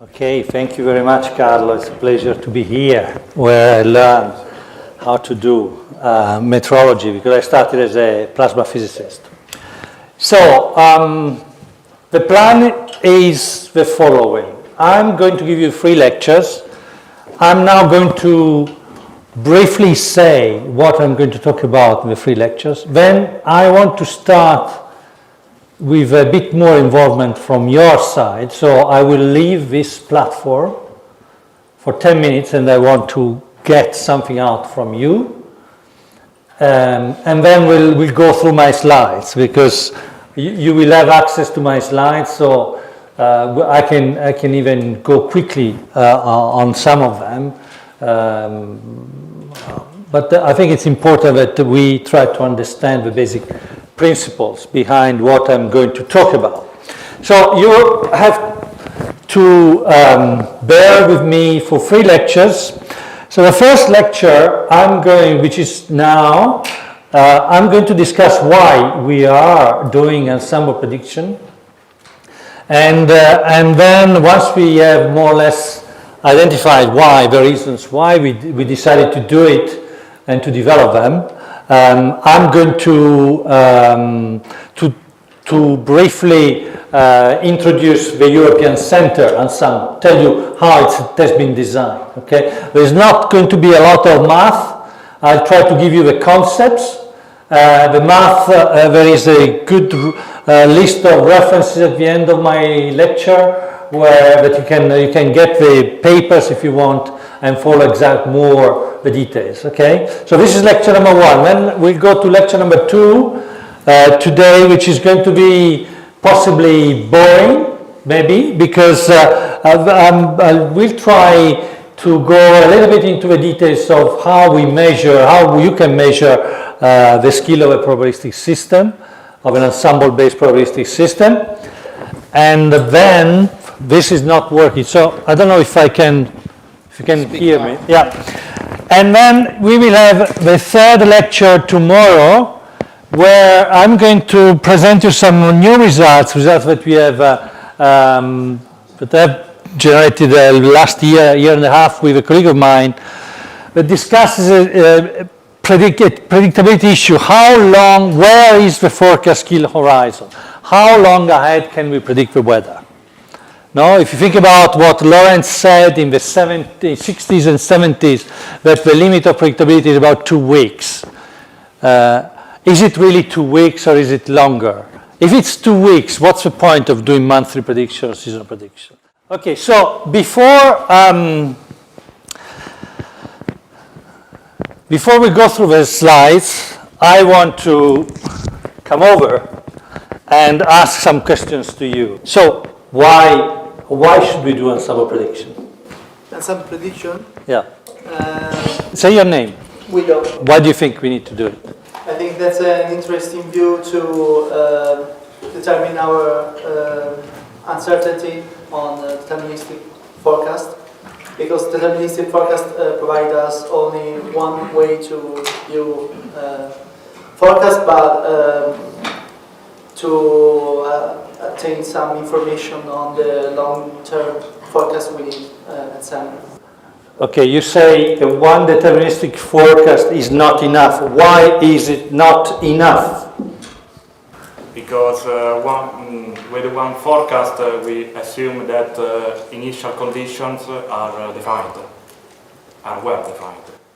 Okay, thank you very much, Carlo. It's a pleasure to be here, where I learned how to do meteorology, because I started as a plasma physicist. So, the plan is the following. I'm going to give you 3 lectures. I'm now going to briefly say what I'm going to talk about in the 3 lectures. Then I want to start with a bit more involvement from your side. So I will leave this platform for 10 minutes and I want to get something out from you. And then we'll go through my slides, because you will have access to my slides, so I can even go quickly on some of them. But I think it's important that we try to understand the basic principles behind what I'm going to talk about. So you have to bear with me for 3 lectures. So the first lecture which is now, I'm going to discuss why we are doing ensemble prediction. And then once we have more or less identified the reasons why we decided to do it and to develop them, I'm going to briefly introduce the European Center Ensemble, tell you how it has been designed. Okay, there's not going to be a lot of math. I'll try to give you the concepts. The math, there is a good list of references at the end of my lecture, that you can get the papers if you want and follow more the details. Okay, so this is lecture number 1. Then we'll go to lecture number 2 today, which is going to be possibly boring, maybe, because I will try to go a little bit into the details of how you can measure the skill of a probabilistic system, of an ensemble-based probabilistic system. And then this is not working, so I don't know if you can hear me. Yeah. And then we will have the 3rd lecture tomorrow, where I'm going to present you some new results that we have that I've generated last year and a half with a colleague of mine, that discusses a predictability issue. Where is the forecast skill horizon? How long ahead can we predict the weather? Now, if you think about what Lawrence said in the 60s and 70s, that the limit of predictability is about 2 weeks. Is it really 2 weeks or is it longer? If it's 2 weeks, what's the point of doing monthly prediction or seasonal prediction? Okay, so before we go through the slides, I want to come over and ask some questions to you. So why should we do ensemble prediction? Ensemble prediction? Yeah. Say your name. Guido. Why do you think we need to do it? I think that's an interesting view to determine our uncertainty on deterministic forecast, because deterministic forecast provide us only one way to view forecast, but to obtain some information on the long-term forecast we need ensemble. Okay, you say one deterministic forecast is not enough. Why is it not enough? Because with one forecast, we assume that initial conditions are well defined.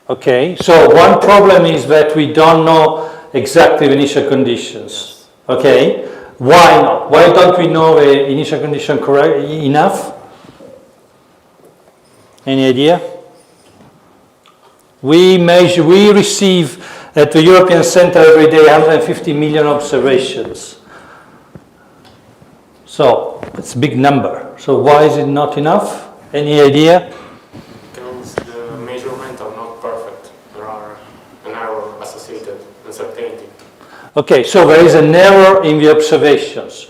Okay, so one problem is that we don't know exactly the initial conditions. Okay, why not? Why don't we know the initial condition enough? Any idea? We receive at the European Center every day 150 million observations. So it's a big number. So why is it not enough? Any idea? Because the measurements are not perfect. There are an error associated, uncertainty. Okay, so there is an error in the observations.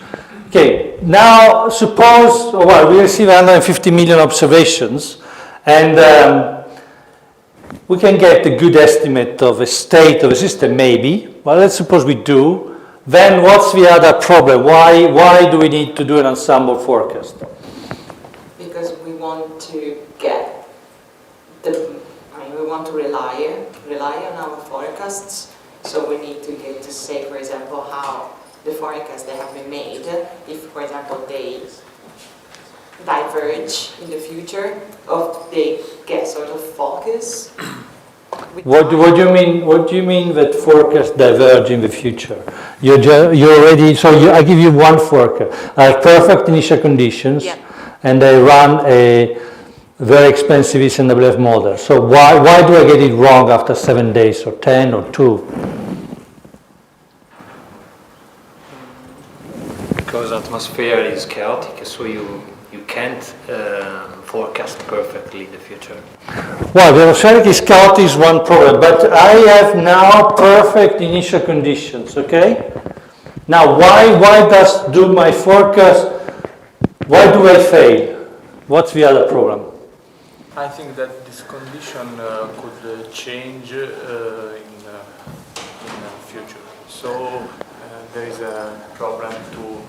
Okay, now suppose, we receive 150 million observations, and we can get a good estimate of a state of a system, maybe. Well, let's suppose we do. Then what's the other problem? Why do we need to do an ensemble forecast? Because we want to get we want to rely on our forecasts. So we need to get to say, for example, how the forecasts that have been made, if, for example, they diverge in the future, or they get sort of focus. What do you mean? What do you mean that forecasts diverge in the future? You already. So I give you one forecast. I have perfect initial conditions, yeah. and I run a very expensive ECMWF model. So why do I get it wrong after 7 days or 10 or 2? Because atmosphere is chaotic, so you can't forecast perfectly the future. Well, the atmospheric is chaotic is one problem, but I have now perfect initial conditions, okay? Now, why does do my forecast, why do I fail? What's the other problem? I think that this condition could change in future. So there is a problem to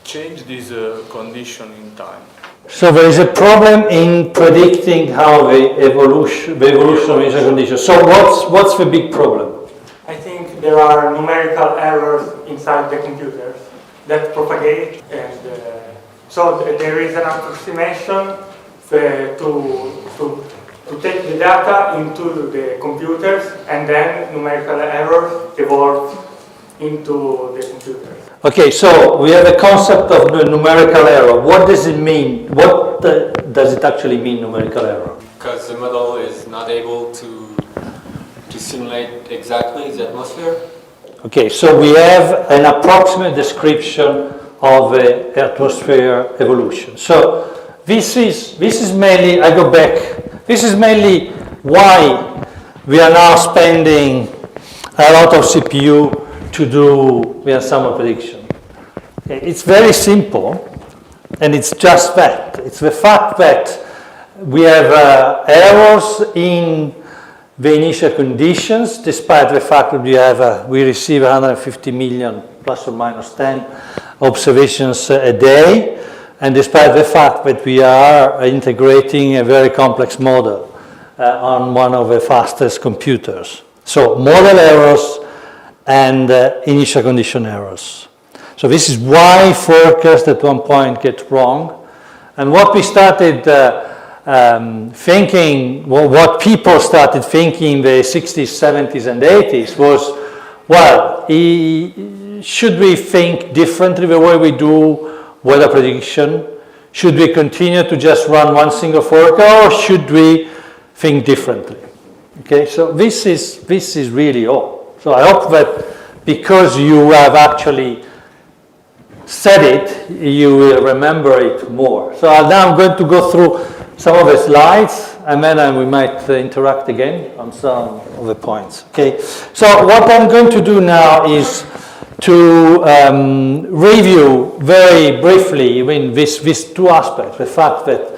change this condition in time. So there is a problem in predicting how the evolution of initial conditions. So what's the big problem? I think there are numerical errors inside the computers that propagate, and so there is an approximation to take the data into the computers, and then numerical errors evolve into the computers. Okay, so we have a concept of the numerical error. What does it mean? What does it actually mean, numerical error? Because the model is not able to simulate exactly the atmosphere. Okay, so we have an approximate description of the atmosphere evolution. So this is mainly, I go back, this is mainly why we are now spending a lot of CPU to do the ensemble prediction. It's very simple, and it's just that. It's the fact that we have errors in the initial conditions, despite the fact that we receive 150 million plus or minus 10 observations a day, and despite the fact that we are integrating a very complex model on one of the fastest computers. So model errors and initial condition errors. So this is why forecasts at one point get wrong. And what we started thinking, well, what people started thinking in the 60s, 70s, and 80s was, well, should we think differently the way we do weather prediction? Should we continue to just run one single forecast, or should we think differently? Okay, so this is really all. So I hope that because you have actually said it, you will remember it more. So now I'm going to go through some of the slides, and then we might interact again on some of the points. Okay. So what I'm going to do now is to review very briefly these two aspects: the fact that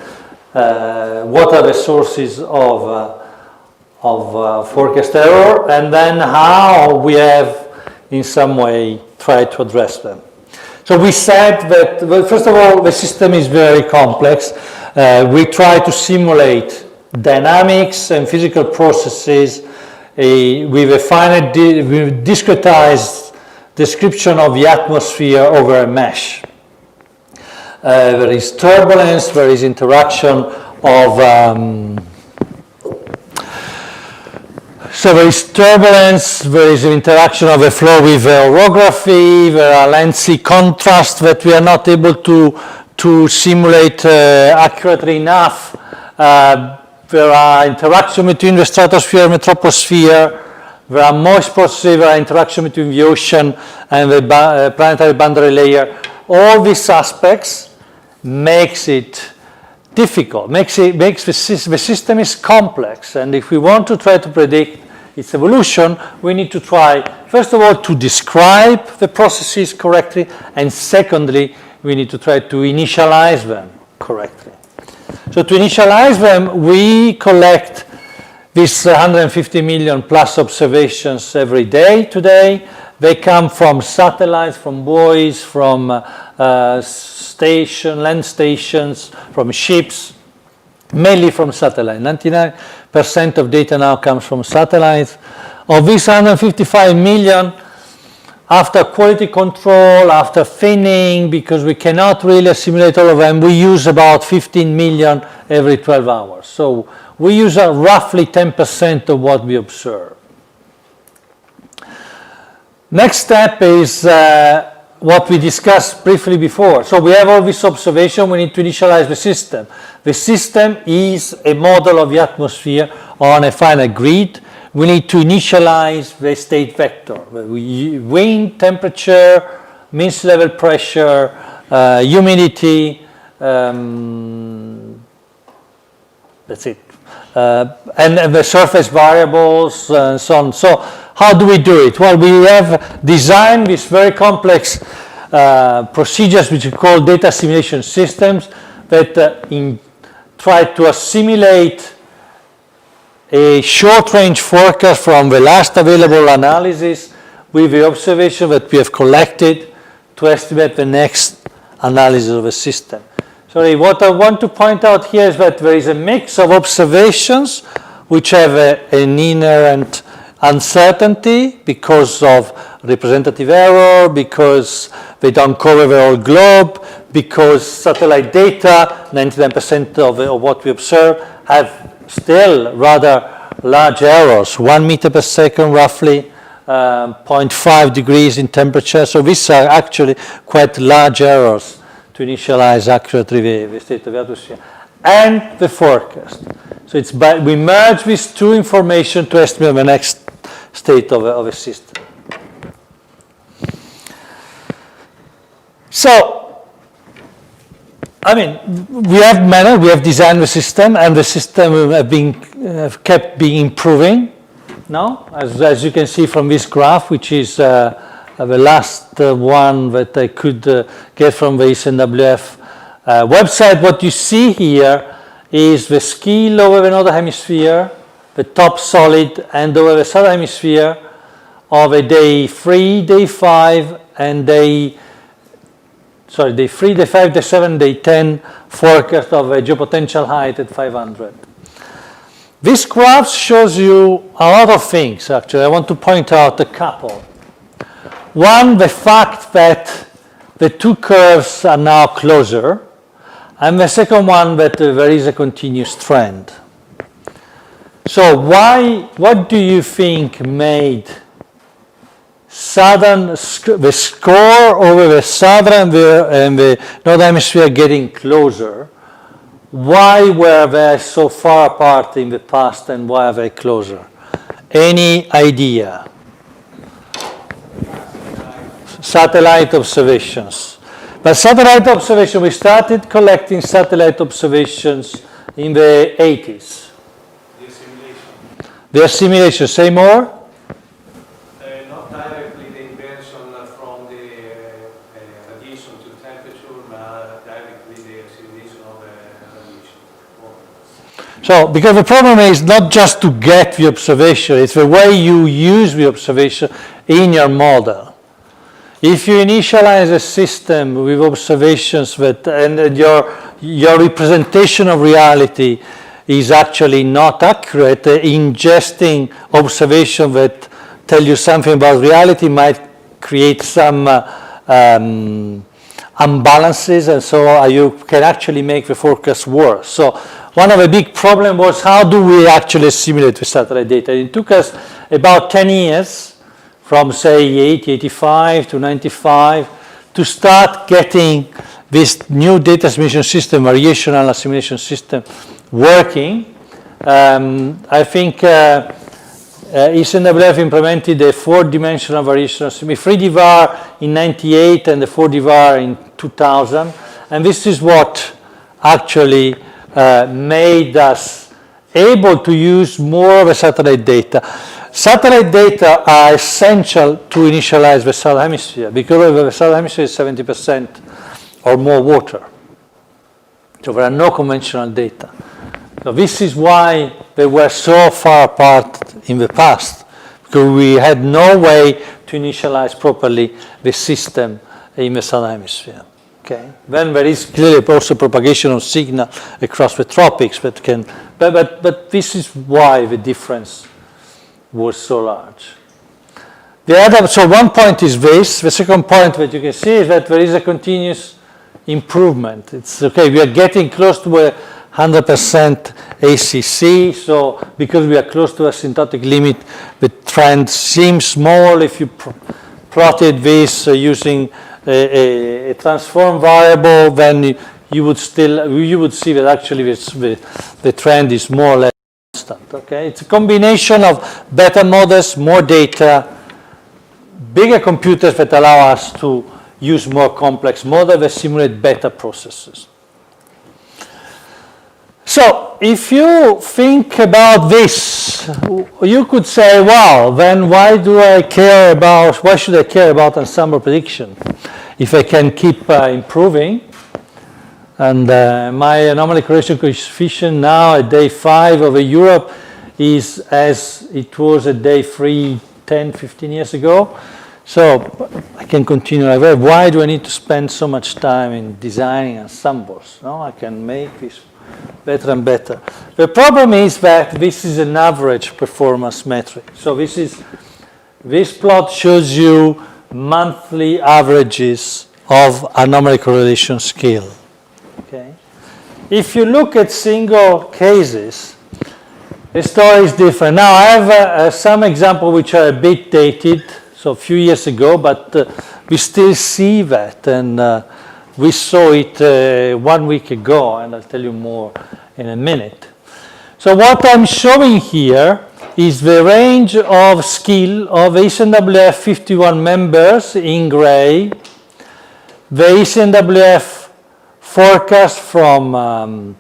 what are the sources of forecast error, and then how we have in some way tried to address them. So we said that, well, first of all, the system is very complex. We try to simulate dynamics and physical processes with a finite, discretized description of the atmosphere over a mesh. There is turbulence, there is interaction of so there is turbulence, there is an interaction of a flow with orography, there are lengthy contrasts that we are not able to simulate accurately enough. There are interaction between the stratosphere and the troposphere. There are moist processes, there are interaction between the ocean and the planetary boundary layer. All these aspects makes it difficult, makes the system is complex, and if we want to try to predict its evolution, we need to try, first of all, to describe the processes correctly, and secondly, we need to try to initialize them correctly. So to initialize them, we collect these 150 million plus observations every day today. They come from satellites, from buoys, from land stations, from ships, mainly from satellite. 99% of data now comes from satellites. Of these 155 million, after quality control, after thinning, because we cannot really assimilate all of them, we use about 15 million every 12 hours. So we use roughly 10% of what we observe. Next step is what we discussed briefly before. So we have all this observation, we need to initialize the system. The system is a model of the atmosphere on a finite grid. We need to initialize the state vector, wind, temperature, mean sea level pressure, humidity, that's it. And the surface variables and so on. So how do we do it? Well, we have designed these very complex procedures which we call data assimilation systems that try to assimilate a short-range forecast from the last available analysis with the observation that we have collected to estimate the next analysis of the system. Sorry, what I want to point out here is that there is a mix of observations which have an inherent uncertainty because of representative error, because they don't cover the whole globe, because satellite data, 99% of what we observe, have still rather large errors, 1 meter per second roughly, 0.5 degrees in temperature. So these are actually quite large errors to initialize accurately the state of the atmosphere and the forecast. So it's we merge these two information to estimate the next state of a system. So, I mean, we have designed the system, and the system have kept being improving. No, as you can see from this graph, which is the last one that I could get from the ECMWF website. What you see here is the scale over the northern hemisphere, the top solid, and over the southern hemisphere of a day 3, day 5, and day 3, day 5, day 7, day 10 forecast of a geopotential height at 500. This graph shows you a lot of things, actually. I want to point out a couple. One, the fact that the two curves are now closer, and the second one, that there is a continuous trend. So what do you think made the score over the southern and the northern hemisphere getting closer? Why were they so far apart in the past, and why are they closer? Any idea? Satellite observations. But satellite observation, we started collecting satellite observations in the 80s. The assimilation, say more? Not directly the inversion from the radiation to temperature, but directly the assimilation of radiation. So, because the problem is not just to get the observation, it's the way you use the observation in your model. If you initialize a system with observations that, and your representation of reality is actually not accurate, ingesting observation that tell you something about reality might create some imbalances, and so you can actually make the forecast worse. So one of the big problems was, how do we actually assimilate the satellite data? It took us about 10 years, from say 85 to 95, to start getting this new data assimilation system, variational assimilation system, working. I think ECMWF implemented a 4-dimensional variational assimilation, 3D-VAR in 98 and the 4D-VAR in 2000. And this is what actually made us able to use more of the satellite data. Satellite data are essential to initialize the southern hemisphere, because the southern hemisphere is 70% or more water. So there are no conventional data. So this is why they were so far apart in the past, because we had no way to initialize properly the system in the southern hemisphere. Okay. Then there is clearly also propagation of signal across the tropics, but this is why the difference was so large. So one point is this. The second point that you can see is that there is a continuous improvement. It's okay. We are getting close to 100% ACC. So because we are close to a asymptotic limit, the trend seems small. If you plotted this using a transform variable, then you would see that actually the trend is more or less constant. Okay, it's a combination of better models, more data, bigger computers that allow us to use more complex models that simulate better processes. So if you think about this, you could say, wow, then why should I care about ensemble prediction if I can keep improving? And my anomaly correlation coefficient now at day 5 over Europe is as it was at day 3, 10, 15 years ago. So I can continue like that. Why do I need to spend so much time in designing ensembles? No, I can make this better and better. The problem is that this is an average performance metric. So this plot shows you monthly averages of anomaly correlation scale. Okay. If you look at single cases, the story is different. Now I have some examples which are a bit dated, so a few years ago, but we still see that, and we saw it 1 week ago, and I'll tell you more in a minute. So what I'm showing here is the range of skill of ECMWF 51 members in gray, the ECMWF forecast from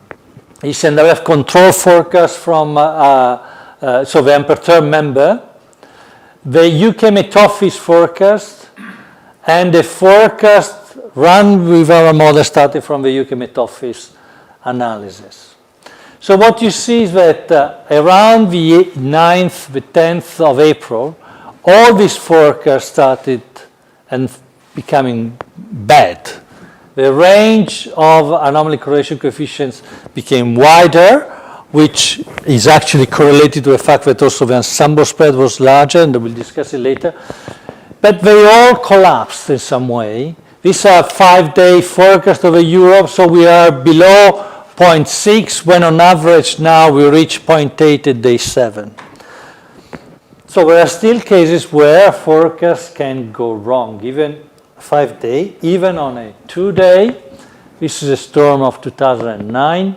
ECMWF control forecast from so the unperturbed member, the UK Met Office forecast, and the forecast run with our model starting from the UK Met Office analysis. So what you see is that around the 9th, the 10th of April, all these forecasts started and becoming bad. The range of anomaly correlation coefficients became wider, which is actually correlated to the fact that also the ensemble spread was larger, and we'll discuss it later. But they all collapsed in some way. These are 5-day forecasts over Europe, so we are below 0.6, when on average now we reach 0.8 at day 7. So there are still cases where forecasts can go wrong, even 5-day, even on a 2-day. This is a storm of 2009.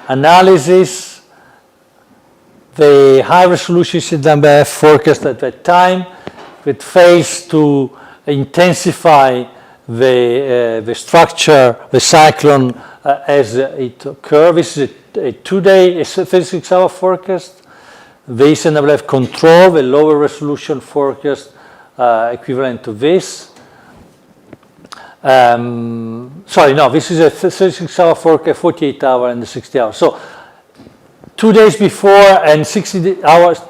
Analysis, the high resolution ECMWF forecast at that time, it fails to intensify the structure, the cyclone as it occurs. This is a 2-day, a 36-hour forecast. The ECMWF control, the lower resolution forecast equivalent to this. Sorry, no, this is a 36-hour forecast, 48 hours and 60 hours. So 2 days before and 60 hours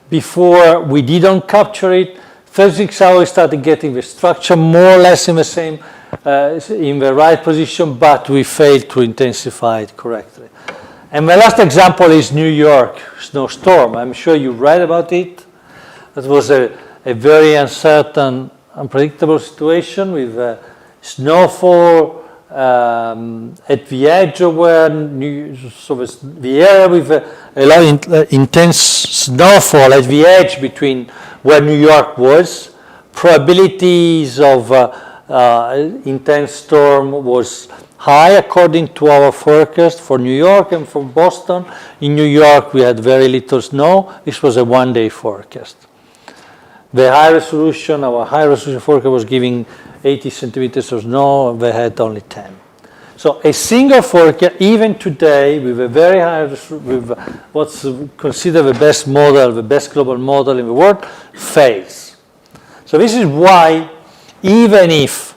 before we didn't capture it. 36 hours started getting the structure more or less in the same, in the right position, but we failed to intensify it correctly. And my last example is New York Snowstorm. I'm sure you read about it. That was a very uncertain, unpredictable situation with snowfall at the edge of where the area with a lot of intense snowfall at the edge between where New York was. Probabilities of intense storm was high according to our forecast for New York and for Boston. In New York we had very little snow. This was a 1-day forecast. The high resolution, our high resolution forecast was giving 80 centimeters of snow. They had only 10. So a single forecast, even today, with a very high, with what's considered the best model, the best global model in the world, fails. So this is why, even if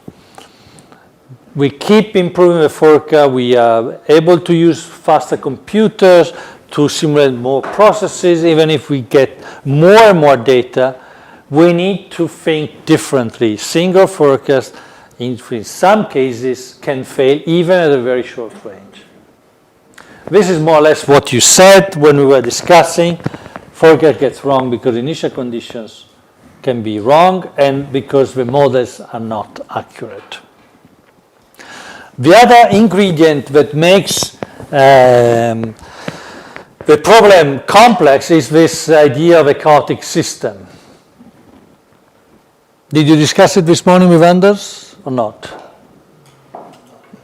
we keep improving the forecast, we are able to use faster computers to simulate more processes, even if we get more and more data, we need to think differently. Single forecast, in some cases, can fail even at a very short range. This is more or less what you said when we were discussing. Forecast gets wrong because initial conditions can be wrong and because the models are not accurate. The other ingredient that makes the problem complex is this idea of a chaotic system. Did you discuss it this morning with Anders or not?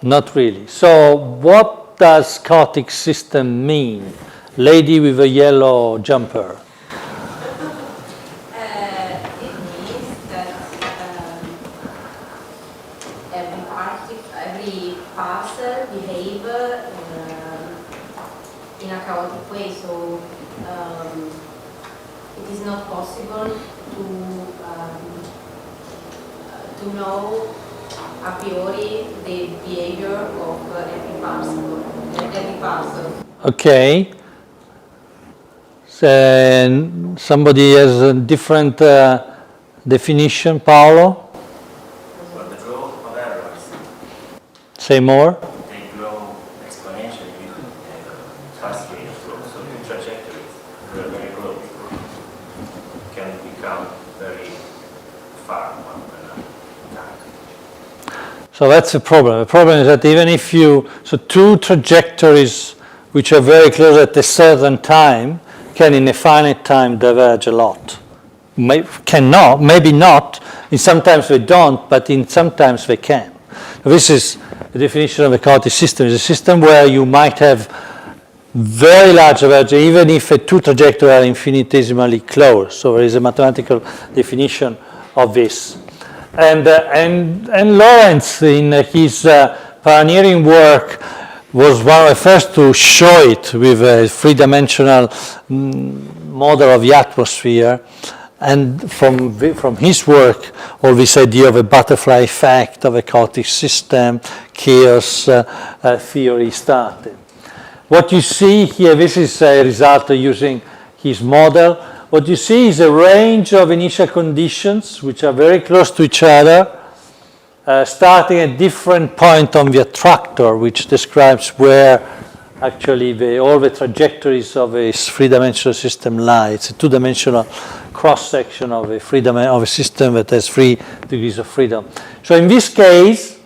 Not really. So what does chaotic system mean? Lady with a yellow jumper. It means that every parcel behaves in a chaotic way, so it is not possible to know a priori the behavior of every parcel. Okay. So, somebody has a different definition, Paolo? Well, the growth of errors. Say more. They grow exponentially, fast rate of growth. So the trajectories are very close. Can become very far one another. So that's the problem. The problem is that even if so two trajectories which are very close at a certain time can in a finite time diverge a lot. Cannot, maybe not, and sometimes they don't, but sometimes they can. This is the definition of a chaotic system. It's a system where you might have very large divergence, even if the two trajectories are infinitesimally close. So there is a mathematical definition of this. And Lorentz, in his pioneering work, was one of the first to show it with a three-dimensional model of the atmosphere. And from his work, all this idea of a butterfly effect, of a chaotic system, chaos theory started. What you see here, this is a result of using his model. What you see is a range of initial conditions which are very close to each other, starting at different point on the attractor, which describes where actually all the trajectories of a three-dimensional system lie. It's a two-dimensional cross-section of a system that has 3 degrees of freedom. So in this case,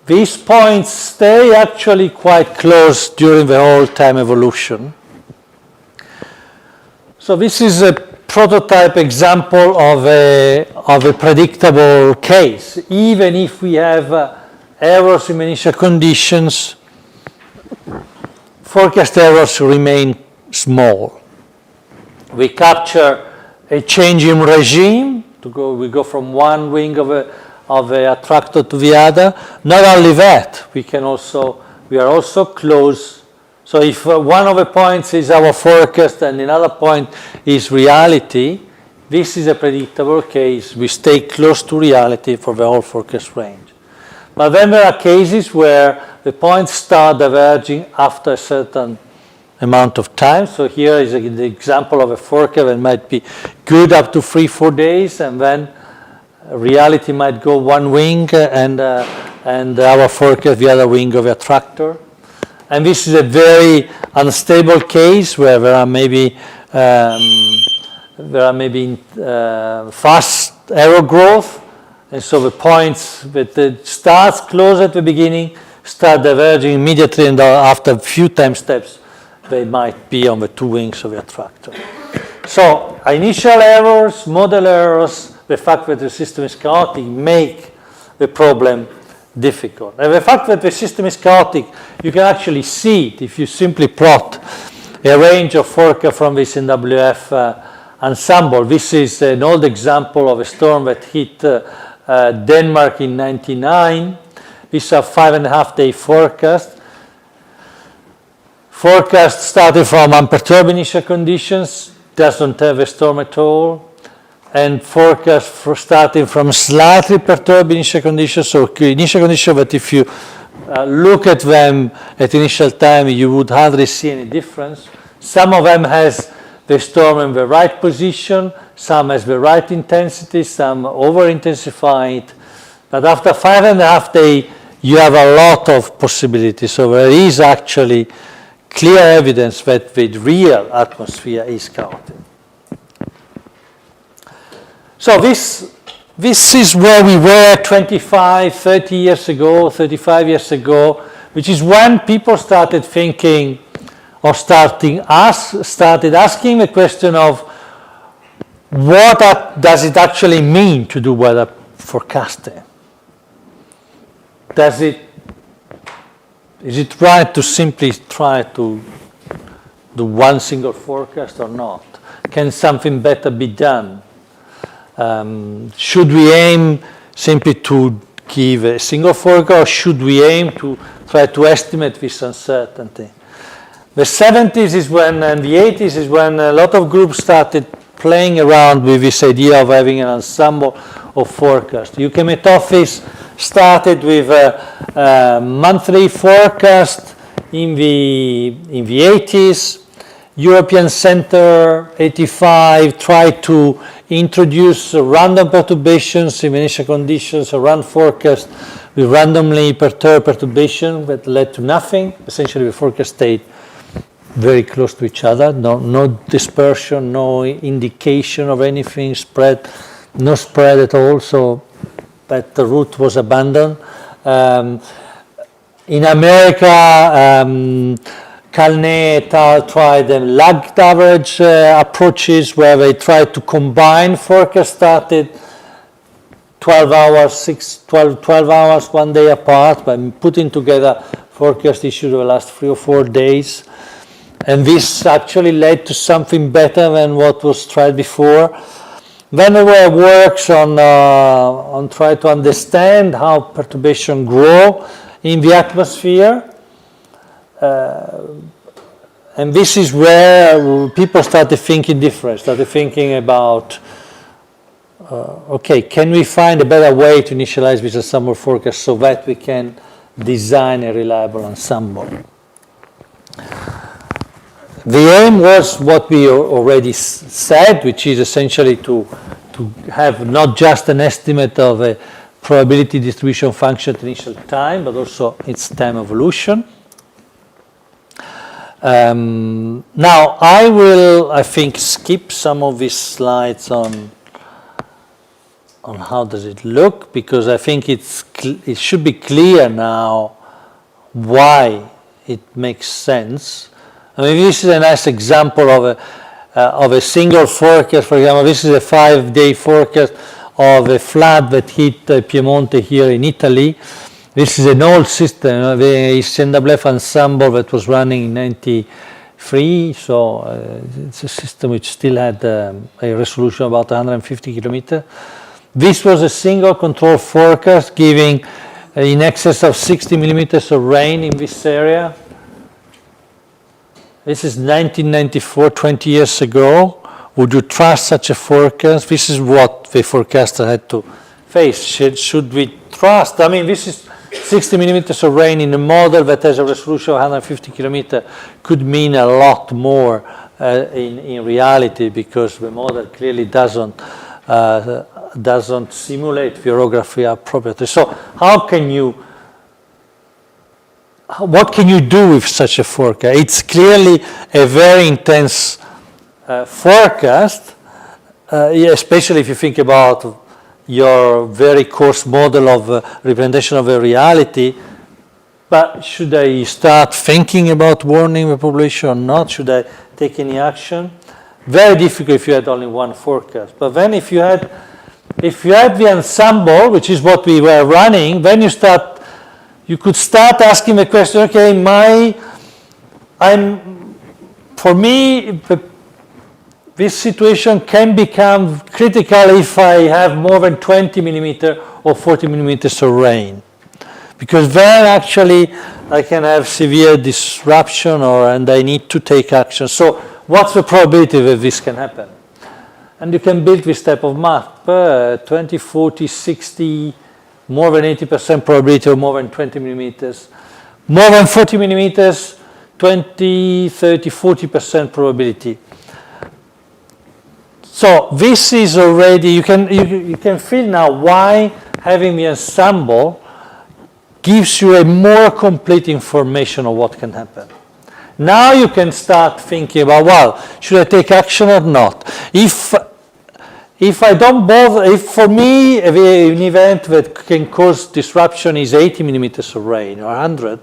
these points stay actually quite close during the whole time evolution. So this is a prototype example of a predictable case. Even if we have errors in initial conditions, forecast errors remain small. We capture a change in regime. We go from one wing of a attractor to the other. Not only that, we are also close. So if one of the points is our forecast and another point is reality, this is a predictable case. We stay close to reality for the whole forecast range. But then there are cases where the points start diverging after a certain amount of time. So here is the example of a forecast that might be good up to 3-4 days, and then reality might go one wing and our forecast the other wing of the attractor. And this is a very unstable case where there are maybe fast error growth, and so the points that starts close at the beginning start diverging immediately, and after a few time steps they might be on the two wings of the attractor. So initial errors, model errors, the fact that the system is chaotic make the problem difficult. And the fact that the system is chaotic, you can actually see it if you simply plot a range of forecast from this ECMWF ensemble. This is an old example of a storm that hit Denmark in 1999. These are 5.5-day forecasts. Forecast started from unperturbed initial conditions, doesn't have a storm at all, and forecast starting from slightly perturbed initial conditions, so initial conditions that if you look at them at initial time, you would hardly see any difference. Some of them has the storm in the right position, some has the right intensity, some over-intensified. But after 5.5 days, you have a lot of possibilities. So there is actually clear evidence that the real atmosphere is chaotic. So this is where we were 25, 30 years ago, 35 years ago, which is when people started thinking or started asking the question of what does it actually mean to do weather forecasting? Is it right to simply try to do one single forecast or not? Can something better be done? Should we aim simply to give a single forecast, or should we aim to try to estimate this uncertainty? The 70s is when, and the 80s is when a lot of groups started playing around with this idea of having an ensemble of forecasts. The UK Met Office started with a monthly forecast in the 80s. European Center, 85, tried to introduce random perturbations in initial conditions, a random forecast with randomly perturbed perturbation that led to nothing. Essentially, the forecast stayed very close to each other, no dispersion, no indication of anything, no spread at all, so that the route was abandoned. In America, Calnet et al. Tried lagged average approaches where they tried to combine forecast started 12 hours, 1 day apart by putting together forecast issued over the last 3 or 4 days. And this actually led to something better than what was tried before. Then there were works on trying to understand how perturbations grow in the atmosphere. And this is where people started thinking different, started thinking about, okay, can we find a better way to initialize this ensemble forecast so that we can design a reliable ensemble? The aim was what we already said, which is essentially to have not just an estimate of a probability distribution function at initial time, but also its time evolution. Now, I will, I think, skip some of these slides on how does it look, because I think it should be clear now why it makes sense. I mean, this is a nice example of a single forecast. For example, this is a 5-day forecast of a flood that hit Piemonte here in Italy. This is an old system, the ECMWF ensemble that was running in 93. So it's a system which still had a resolution of about 150 kilometers. This was a single control forecast giving in excess of 60 millimeters of rain in this area. This is 1994, 20 years ago. Would you trust such a forecast? This is what the forecaster had to face. Should we trust? I mean, this is 60 millimeters of rain in a model that has a resolution of 150 kilometers could mean a lot more in reality, because the model clearly doesn't simulate the orography appropriately. So what can you do with such a forecast? It's clearly a very intense forecast, especially if you think about your very coarse model of representation of a reality. But should I start thinking about warning the population or not? Should I take any action? Very difficult if you had only one forecast. But then if you had the ensemble, which is what we were running, then you could start asking the question, okay, for me, this situation can become critical if I have more than 20 millimeters or 40 millimeters of rain. Because then actually I can have severe disruption and I need to take action. So what's the probability that this can happen? And you can build this type of map, 20, 40, 60, more than 80% probability or more than 20 millimeters. More than 40 millimeters, 20, 30, 40% probability. So this is already, you can feel now why having the ensemble gives you a more complete information of what can happen. Now you can start thinking about, well, should I take action or not? If I don't bother, if for me an event that can cause disruption is 80 millimeters of rain or 100,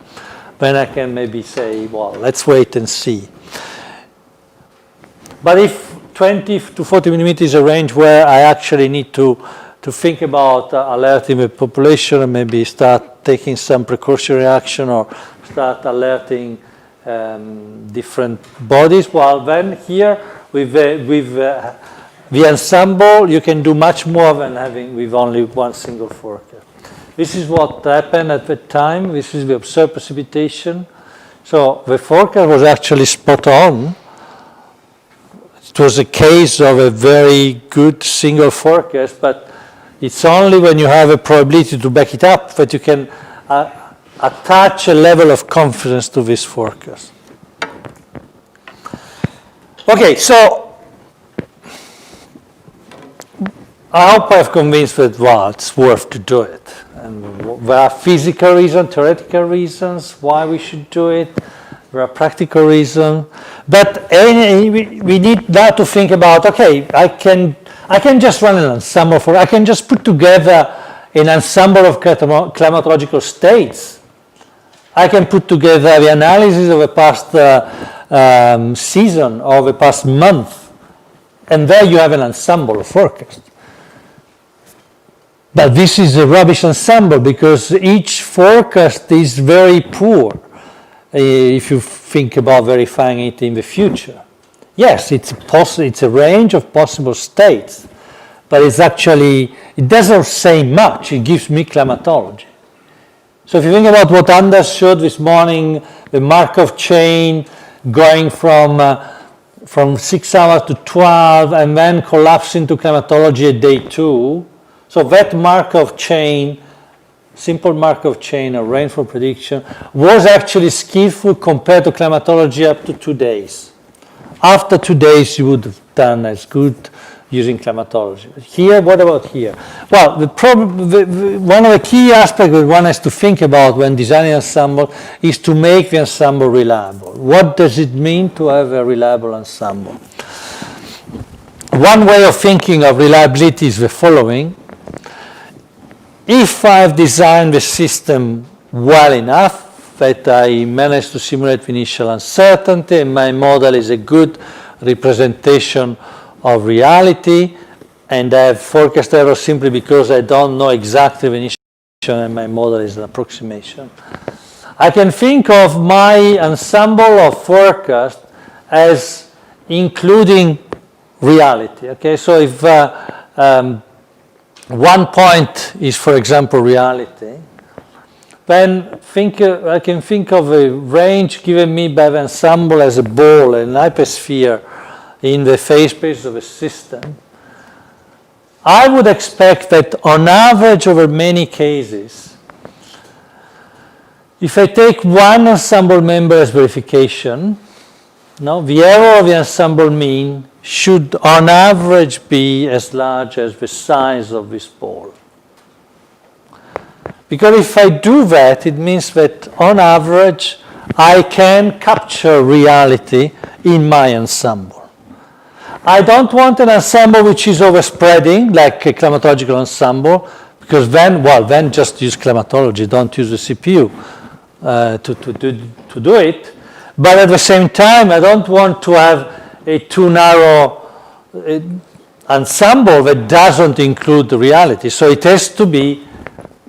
then I can maybe say, well, let's wait and see. But if 20 to 40 millimeters is a range where I actually need to think about alerting the population and maybe start taking some precautionary action or start alerting different bodies, well, then here with the ensemble, you can do much more than having with only one single forecast. This is what happened at the time. This is the observed precipitation. So the forecast was actually spot on. It was a case of a very good single forecast, but it's only when you have a probability to back it up that you can attach a level of confidence to this forecast. Okay, so I hope I've convinced that, well, it's worth to do it. And there are physical reasons, theoretical reasons why we should do it. There are practical reasons. But we need now to think about, okay, I can just run an ensemble I can just put together an ensemble of climatological states. I can put together the analysis of the past season or the past month. And there you have an ensemble of forecast. But this is a rubbish ensemble because each forecast is very poor if you think about verifying it in the future. Yes, it's a range of possible states, but it doesn't say much. It gives me climatology. So if you think about what Anders showed this morning, the Markov chain going from 6 hours to 12 and then collapsing to climatology at day 2, so that Markov chain, simple Markov chain of rainfall prediction, was actually skillful compared to climatology up to 2 days. After 2 days, you would have done as good using climatology. But here, what about here? Well, one of the key aspects that one has to think about when designing an ensemble is to make the ensemble reliable. What does it mean to have a reliable ensemble? One way of thinking of reliability is the following. If I've designed the system well enough that I managed to simulate the initial uncertainty and my model is a good representation of reality and I have forecast error simply because I don't know exactly the initial and my model is an approximation, I can think of my ensemble of forecast as including reality. Okay, so if one point is, for example, reality, then I can think of a range given me by the ensemble as a ball, an hypersphere in the phase space of a system. I would expect that on average over many cases, if I take one ensemble member as verification, the error of the ensemble mean should on average be as large as the size of this ball. Because if I do that, it means that on average I can capture reality in my ensemble. I don't want an ensemble which is overspreading, like a climatological ensemble, because then just use climatology, don't use the CPU to do it. But at the same time, I don't want to have a too narrow ensemble that doesn't include the reality. So it has to be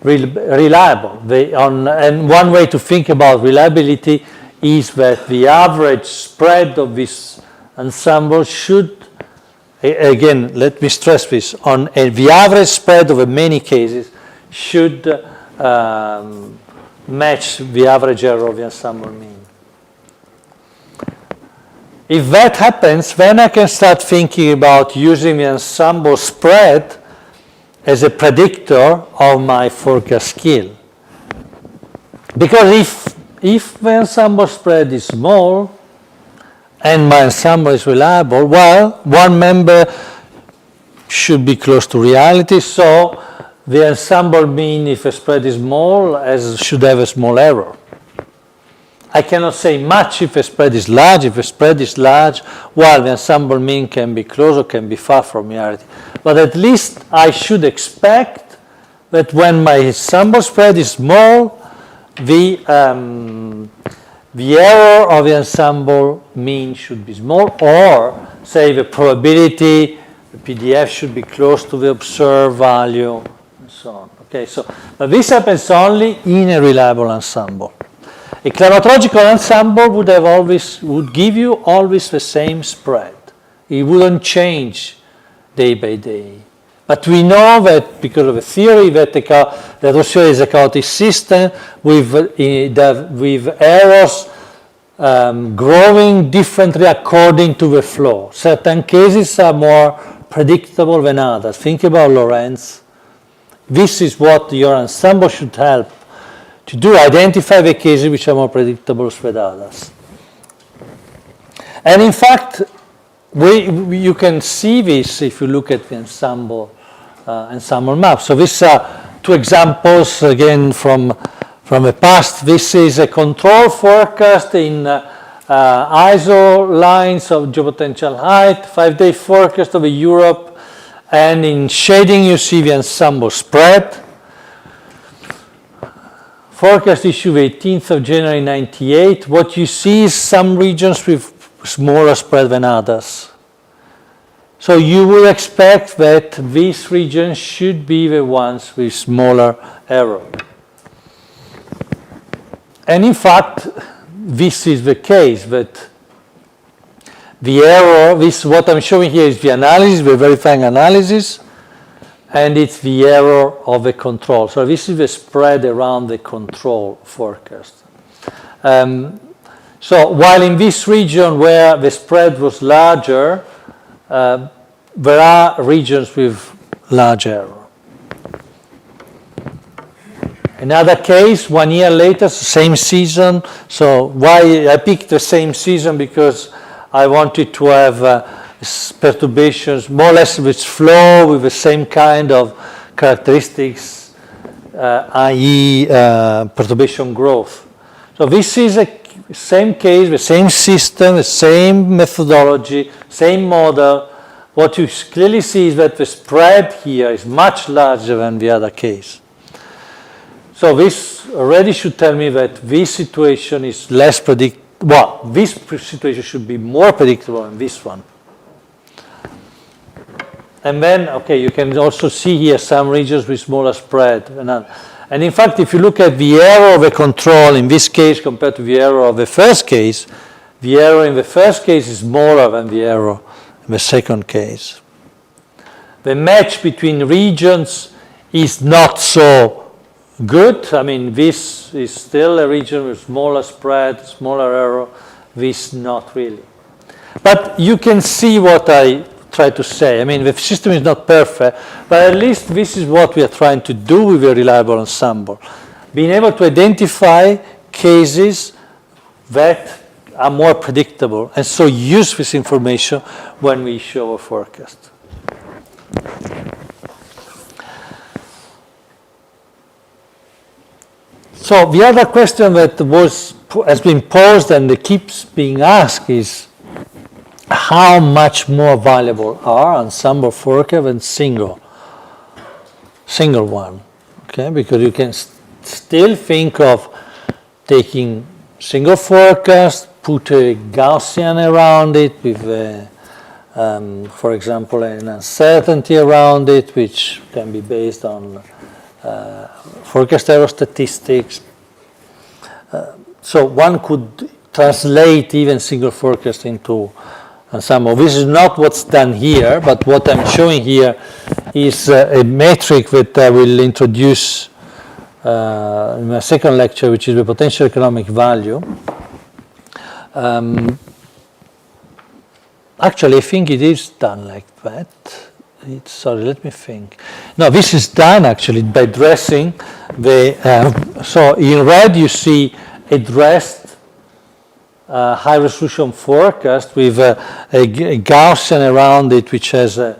reliable. And one way to think about reliability is that the average spread of this ensemble should, again, let me stress this, the average spread over many cases should match the average error of the ensemble mean. If that happens, then I can start thinking about using the ensemble spread as a predictor of my forecast skill. Because if the ensemble spread is small and my ensemble is reliable, well, one member should be close to reality, so the ensemble mean, if a spread is small, should have a small error. I cannot say much if a spread is large. If a spread is large, well, the ensemble mean can be close or can be far from reality. But at least I should expect that when my ensemble spread is small, the error of the ensemble mean should be small, or say the probability, the PDF should be close to the observed value, and so on. Okay, but this happens only in a reliable ensemble. A climatological ensemble would give you always the same spread. It wouldn't change day by day. But we know that because of a theory that Australia is a chaotic system with errors growing differently according to the flow. Certain cases are more predictable than others. Think about Lorentz. This is what your ensemble should help to do, identify the cases which are more predictable than others. And in fact, you can see this if you look at the ensemble map. So these are two examples, again, from the past. This is a control forecast in ISO lines of geopotential height, 5-day forecast of Europe, and in shading you see the ensemble spread. Forecast issue 18th of January 98. What you see is some regions with smaller spread than others. So you will expect that these regions should be the ones with smaller error. And in fact, this is the case, that the error, what I'm showing here is the analysis, the verifying analysis, and it's the error of the control. So this is the spread around the control forecast. So while in this region where the spread was larger, there are regions with large error. Another case, 1 year later, same season. So why I picked the same season? Because I wanted to have perturbations more or less with flow, with the same kind of characteristics, i.e. perturbation growth. So this is a same case, the same system, the same methodology, same model. What you clearly see is that the spread here is much larger than the other case. So this already should tell me that this situation is less predictable. Well, this situation should be more predictable than this one. And then, okay, you can also see here some regions with smaller spread. And in fact, if you look at the error of a control in this case compared to the error of the first case, the error in the first case is smaller than the error in the second case. The match between regions is not so good. I mean, this is still a region with smaller spread, smaller error. This not really. But you can see what I try to say. I mean, the system is not perfect, but at least this is what we are trying to do with a reliable ensemble. Being able to identify cases that are more predictable, and so use this information when we show a forecast. So the other question that has been posed and that keeps being asked is, how much more valuable are ensemble forecast than single one? Okay, because you can still think of taking single forecast, put a Gaussian around it with, for example, an uncertainty around it, which can be based on forecast error statistics. So one could translate even single forecast into ensemble. This is not what's done here, but what I'm showing here is a metric that I will introduce in my second lecture, which is the potential economic value. Actually, I think it is done like that. sorry, let me think. No, this is done actually by dressing the, so in red you see a dressed high resolution forecast with a Gaussian around it, which has a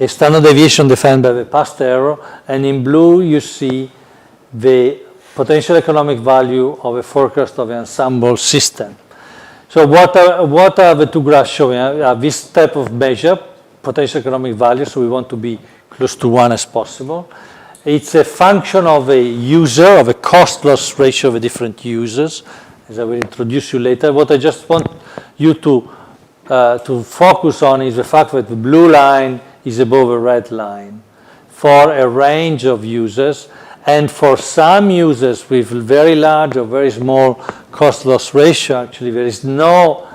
standard deviation defined by the past error, and in blue you see the potential economic value of a forecast of an ensemble system. So what are the two graphs showing? This type of measure, potential economic value, so we want to be close to 1 as possible. It's a function of a user, of a cost-loss ratio of the different users, as I will introduce you later. What I just want you to focus on is the fact that the blue line is above a red line for a range of users, and for some users with very large or very small cost-loss ratio, actually there is no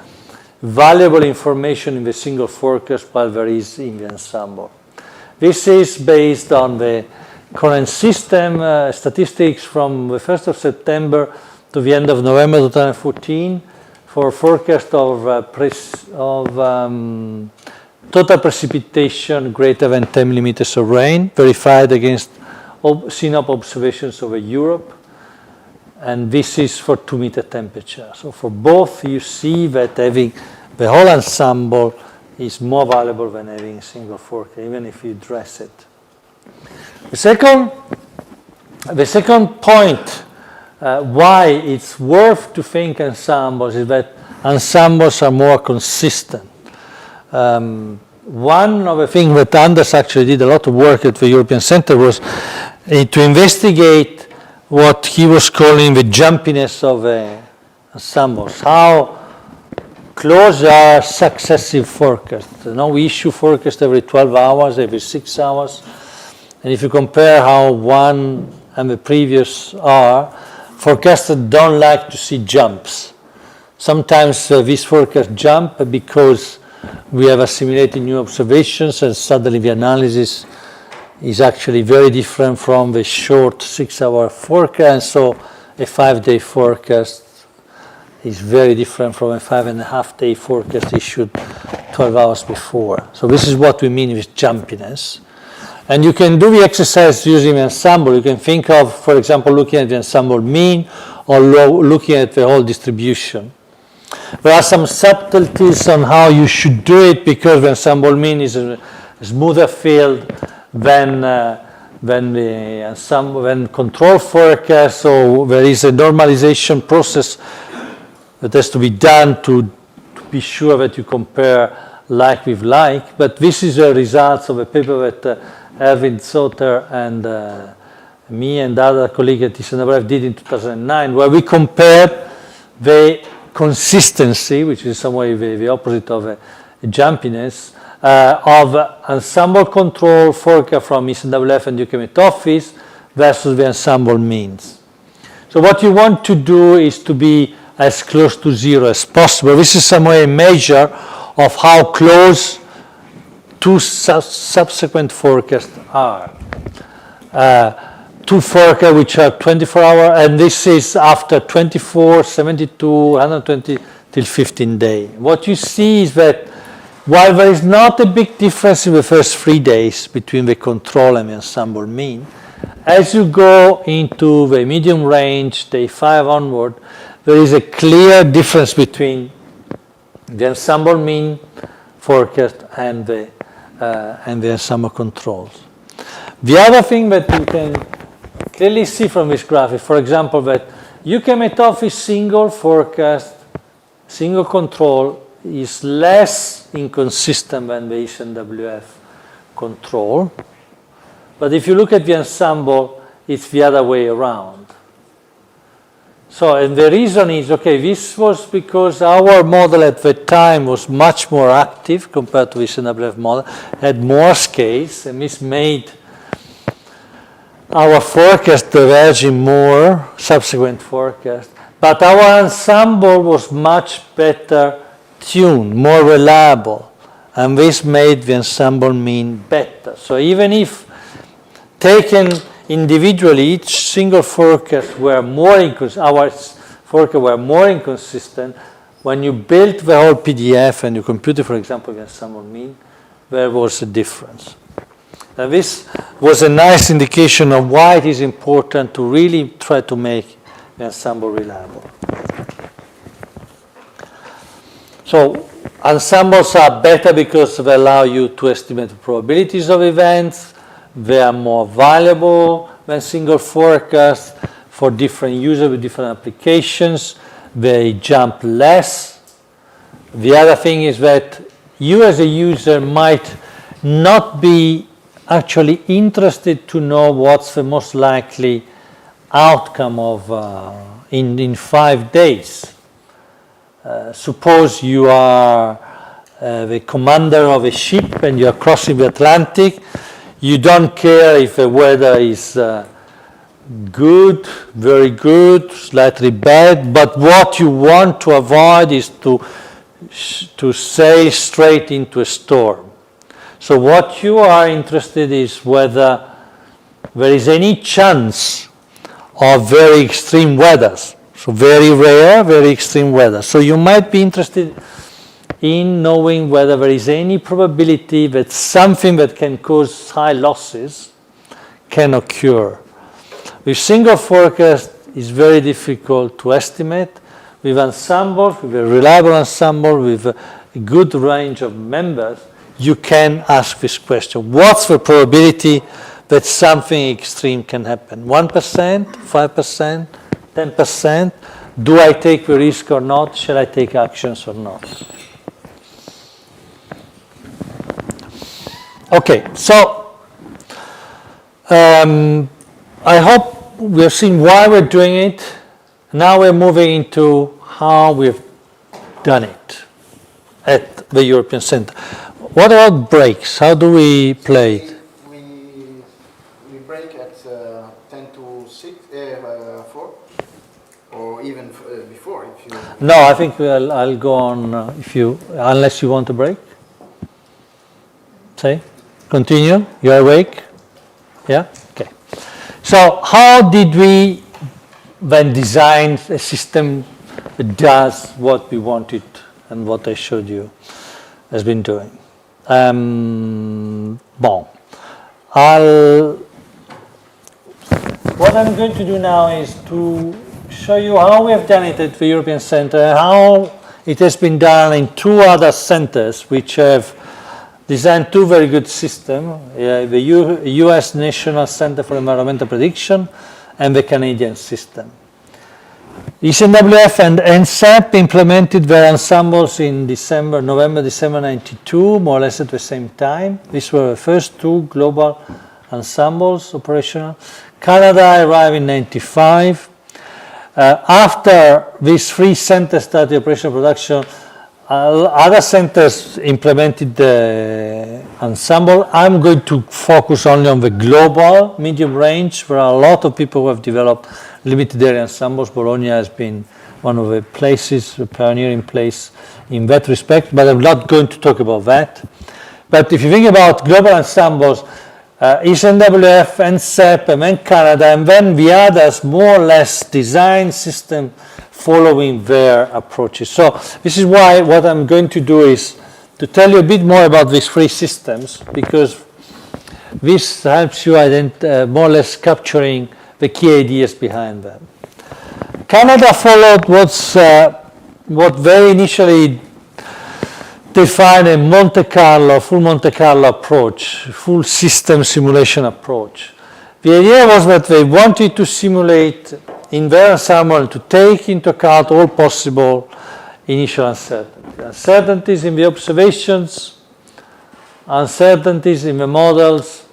valuable information in the single forecast while there is in the ensemble. This is based on the current system statistics from the 1st of September to the end of November 2014 for forecast of total precipitation greater than 10 millimeters of rain, verified against CNOP observations over Europe, and this is for 2-meter temperature. So for both, you see that having the whole ensemble is more valuable than having a single forecast, even if you dress it. The second point why it's worth to think ensembles is that ensembles are more consistent. One of the things that Anders actually did a lot of work at the European Center was to investigate what he was calling the jumpiness of ensembles. How close are successive forecasts? We issue forecasts every 12 hours, every 6 hours. And if you compare how one and the previous are, forecasters don't like to see jumps. Sometimes these forecasts jump because we have assimilated new observations, and suddenly the analysis is actually very different from the short 6-hour forecast. So a 5-day forecast is very different from a 5.5-day forecast issued 12 hours before. So this is what we mean with jumpiness. And you can do the exercise using the ensemble. You can think of, for example, looking at the ensemble mean or looking at the whole distribution. There are some subtleties on how you should do it, because the ensemble mean is a smoother field than control forecast. So there is a normalization process that has to be done to be sure that you compare like with like. But this is a result of a paper that Erwin Soter and me and other colleagues at ECMWF did in 2009, where we compared the consistency, which is in some way the opposite of a jumpiness, of ensemble control forecast from ECMWF and UK Met Office versus the ensemble means. So what you want to do is to be as close to zero as possible. This is some way a measure of how close two subsequent forecasts are. Two forecasts which are 24-hour, and this is after 24, 72, 120 till 15 days. What you see is that while there is not a big difference in the first 3 days between the control and the ensemble mean, as you go into the medium range, day 5 onward, there is a clear difference between the ensemble mean forecast and the ensemble controls. The other thing that you can clearly see from this graph is, for example, that UK Met Office single forecast, single control is less inconsistent than the ECMWF control. But if you look at the ensemble, it's the other way around. So, and the reason is, okay, this was because our model at the time was much more active compared to the ECMWF model, had more scales, and this made our forecast diverging more, subsequent forecast. But our ensemble was much better tuned, more reliable, and this made the ensemble mean better. So even if taken individually, each single forecast were more inconsistent, our forecasts were more inconsistent, when you built the whole PDF and you computed, for example, the ensemble mean, there was a difference. And this was a nice indication of why it is important to really try to make the ensemble reliable. So ensembles are better because they allow you to estimate the probabilities of events. They are more valuable than single forecasts for different users with different applications. They jump less. The other thing is that you as a user might not be actually interested to know what's the most likely outcome of in 5 days. Suppose you are the commander of a ship and you are crossing the Atlantic. You don't care if the weather is good, very good, slightly bad, but what you want to avoid is to sail straight into a storm. So what you are interested in is whether there is any chance of very extreme weather. So very rare, very extreme weather. So you might be interested in knowing whether there is any probability that something that can cause high losses can occur. With single forecast, it's very difficult to estimate. With ensembles, with a reliable ensemble, with a good range of members, you can ask this question. What's the probability that something extreme can happen? 1%, 5%, 10%? Do I take the risk or not? Shall I take actions or not? Okay, so I hope we have seen why we're doing it. Now we're moving into how we've done it at the European Center. What about breaks? How do we play it? We break at 10 to 6, 4, or even before if you... No, I think I'll go on unless you want to break. Say, continue, you're awake? Yeah, okay. So how did we then design a system that does what we wanted and what I showed you has been doing? What I'm going to do now is to show you how we have done it at the European Center and how it has been done in 2 other centers which have designed 2 very good systems, the US National Center for Environmental Prediction and the Canadian system. ECMWF and NSAP implemented their ensembles in November, December 92, more or less at the same time. These were the first 2 global ensembles operational. Canada arrived in 95. After these 3 centers started operational production, other centers implemented the ensemble. I'm going to focus only on the global medium range. There are a lot of people who have developed limited area ensembles. Bologna has been one of the places, a pioneering place in that respect, but I'm not going to talk about that. But if you think about global ensembles, ECMWF, NSAP, and then Canada, and then the others more or less design system following their approaches. So this is why what I'm going to do is to tell you a bit more about these 3 systems, because this helps you more or less capturing the key ideas behind them. Canada followed what they initially defined a full Monte Carlo approach, full system simulation approach. The idea was that they wanted to simulate in their ensemble to take into account all possible initial uncertainties. Uncertainties in the observations, uncertainties in the models,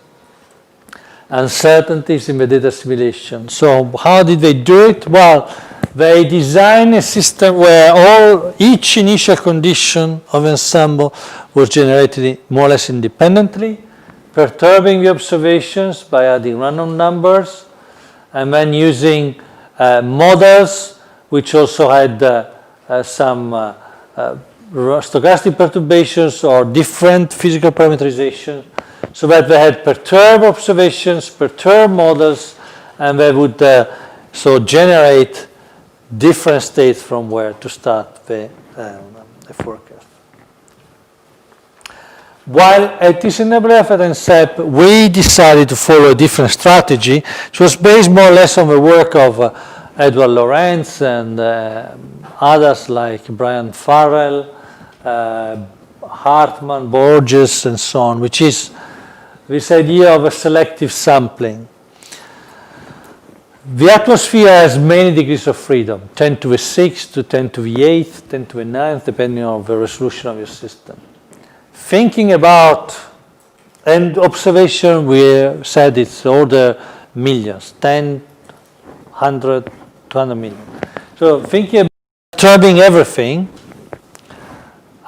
uncertainties in the data simulation. So how did they do it? Well, they designed a system where each initial condition of ensemble was generated more or less independently, perturbing the observations by adding random numbers, and then using models which also had some stochastic perturbations or different physical parameterization, so that they had perturbed observations, perturbed models, and they would generate different states from where to start the forecast. While at ECMWF and SEP, we decided to follow a different strategy, which was based more or less on the work of Edward Lorenz and others like Brian Farrell, Hartman, Borges, and so on, which is this idea of a selective sampling. The atmosphere has many degrees of freedom, 10 to the 6th to 10 to the 8th, 10 to the 9th, depending on the resolution of your system. Thinking about, and observation, we said it's order millions, 10, 100, 200 million. So thinking about disturbing everything,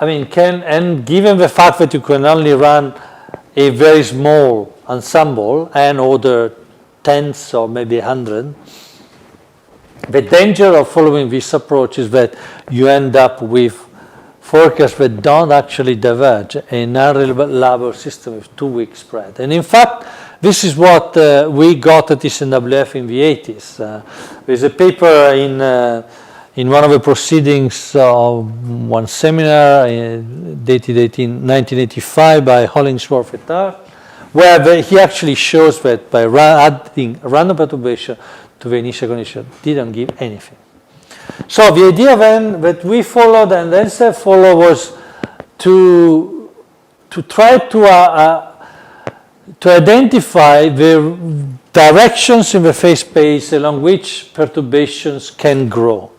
I mean, and given the fact that you can only run a very small ensemble and order tens or maybe 100, the danger of following this approach is that you end up with forecasts that don't actually diverge, an unreliable system with 2-week spread. And in fact, this is what we got at ECMWF in the 80s. There's a paper in one of the proceedings of one seminar dated 1985 by Hollingsworth et al., where he actually shows that by adding random perturbation to the initial condition didn't give anything. So the idea then that we followed and then SEP followed was to try to identify the directions in the phase space along which perturbations can grow.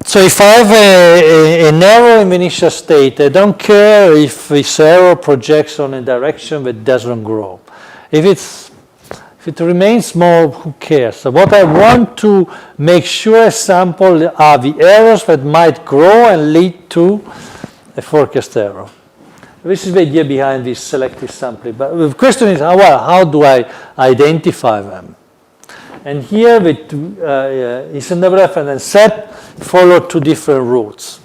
So if I have an error in the initial state, I don't care if this error projects on a direction that doesn't grow. If it remains small, who cares? So what I want to make sure I sample are the errors that might grow and lead to a forecast error. This is the idea behind this selective sampling. But the question is, how do I identify them? And here with ECMWF and then SEP follow two different routes.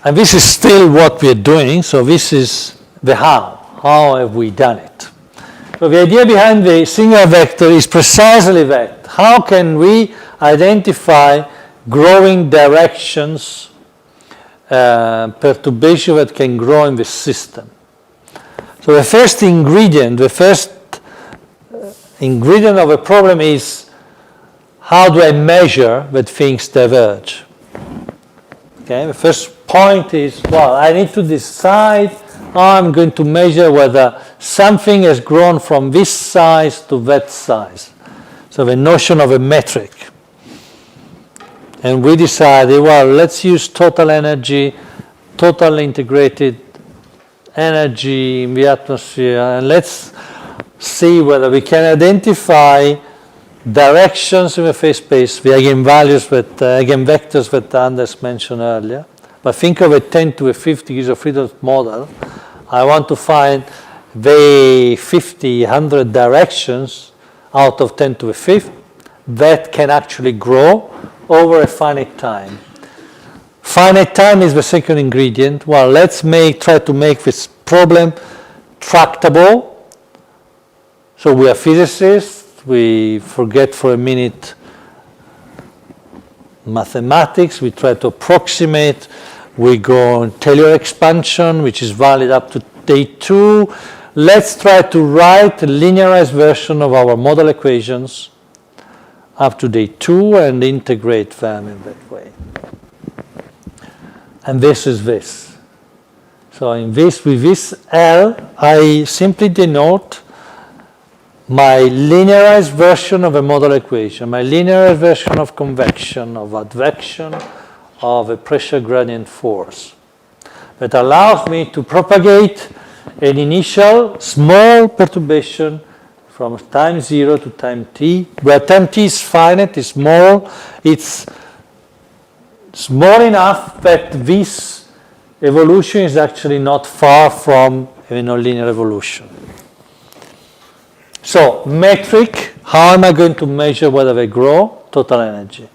And this is still what we're doing, so this is the how. How have we done it? So the idea behind the singular vector is precisely that. How can we identify growing directions, perturbation that can grow in the system? So the first ingredient of a problem is how do I measure that things diverge? Okay, the first point is, well, I need to decide how I'm going to measure whether something has grown from this size to that size. So the notion of a metric. And we decided, well, let's use total energy, total integrated energy in the atmosphere, and let's see whether we can identify directions in the phase space, the eigenvalues, eigenvectors that Anders mentioned earlier. But think of a 10 to the 5th degrees of freedom model. I want to find the 50, 100 directions out of 10 to the 5th that can actually grow over a finite time. Finite time is the second ingredient. Well, let's try to make this problem tractable. So we are physicists. We forget for a minute mathematics. We try to approximate. We go on Taylor expansion, which is valid up to day 2. Let's try to write a linearized version of our model equations up to day 2 and integrate them in that way. And this is this. So with this L, I simply denote my linearized version of a model equation, my linearized version of convection, of advection, of a pressure gradient force that allows me to propagate an initial small perturbation from time 0 to time t, where time t is finite, is small. It's small enough that this evolution is actually not far from a nonlinear evolution. So metric, how am I going to measure whether they grow? Total energy.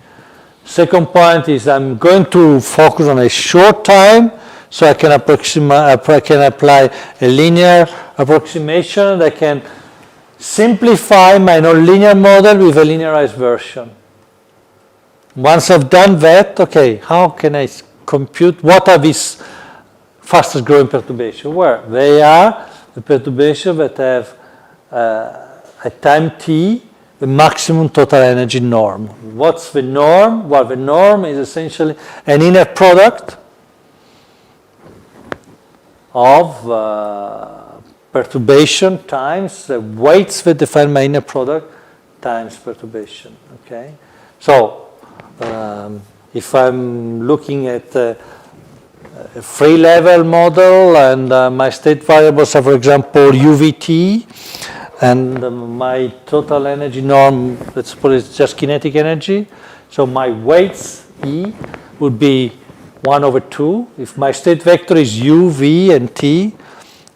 Second point is I'm going to focus on a short time, so I can apply a linear approximation. I can simplify my nonlinear model with a linearized version. Once I've done that, okay, how can I compute what are these fastest growing perturbations. Where they are the perturbations that have at time t the maximum total energy norm. What's the norm? Well, the norm is essentially an inner product of perturbation times the weights that define my inner product times perturbation. Okay, so if I'm looking at a free level model and my state variables are, for example, UVT, and my total energy norm, let's put it just kinetic energy, so my weights E would be 1/2. If my state vector is U, V, and T,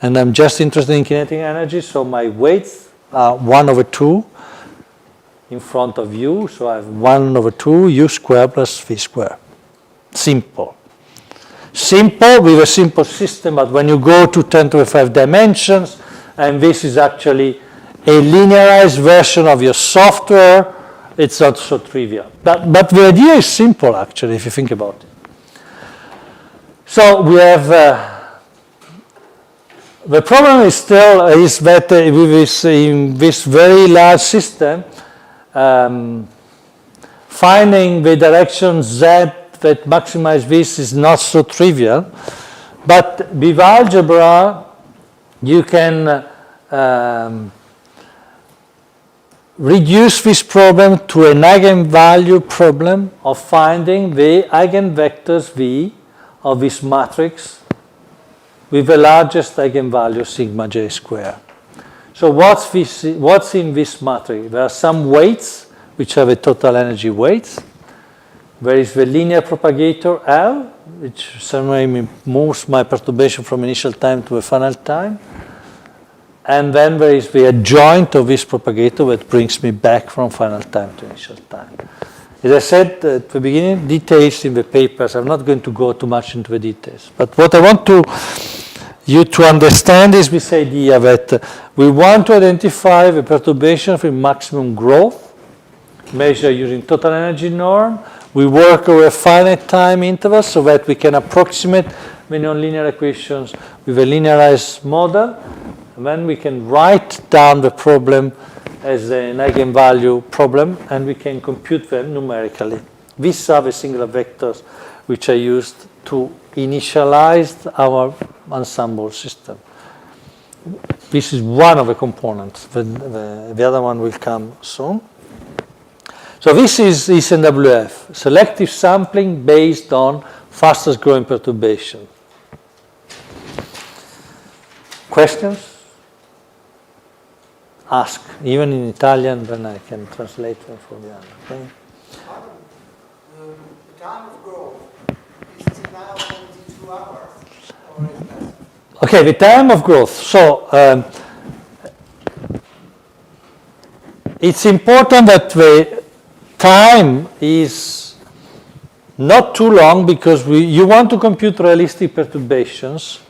and I'm just interested in kinetic energy, so my weights are 1/2 in front of U, so I have 1/2 U squared plus V squared. Simple. Simple with a simple system, but when you go to 10 to the 5 dimensions, and this is actually a linearized version of your software, it's not so trivial. But the idea is simple, actually, if you think about it. So we have, the problem is still is that with this, in this very large system, finding the direction Z that maximize this is not so trivial. But with algebra, you can reduce this problem to an eigenvalue problem of finding the eigenvectors V of this matrix with the largest eigenvalue sigma j square. So what's in this matrix? There are some weights which have a total energy weights. There is the linear propagator L, which somehow moves my perturbation from initial time to a final time. And then there is the adjoint of this propagator that brings me back from final time to initial time. As I said at the beginning, details in the papers. I'm not going to go too much into the details. But what I want you to understand is this idea that we want to identify the perturbation with maximum growth, measure using total energy norm. We work over a finite time interval so that we can approximate the nonlinear equations with a linearized model. And then we can write down the problem as an eigenvalue problem, and we can compute them numerically. These are the singular vectors which I used to initialize our ensemble system. This is one of the components. The other one will come soon. So this is ECMWF, selective sampling based on fastest growing perturbation. Questions? Ask, even in Italian, then I can translate them for the other. Okay? The time of growth, is it now 22 hours? Or is that? Okay, the time of growth. So it's important that the time is not too long because you want to compute realistic perturbations,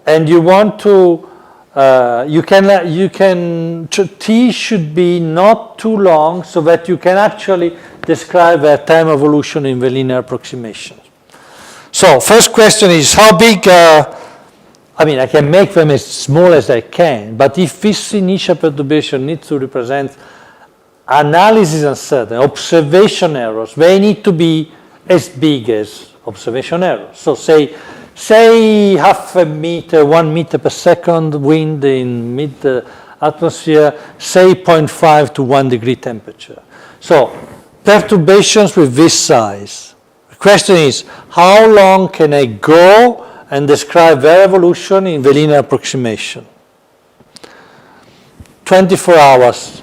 and you want to T should be not too long so that you can actually describe a time evolution in the linear approximation. So first question is how big, I can make them as small as I can, but if this initial perturbation needs to represent analysis uncertainty, observation errors, they need to be as big as observation errors. So say 0.5 meter, 1 meter per second wind in mid-atmosphere, say 0.5 to 1 degree temperature. So perturbations with this size. The question is, how long can I go and describe their evolution in the linear approximation? 24 hours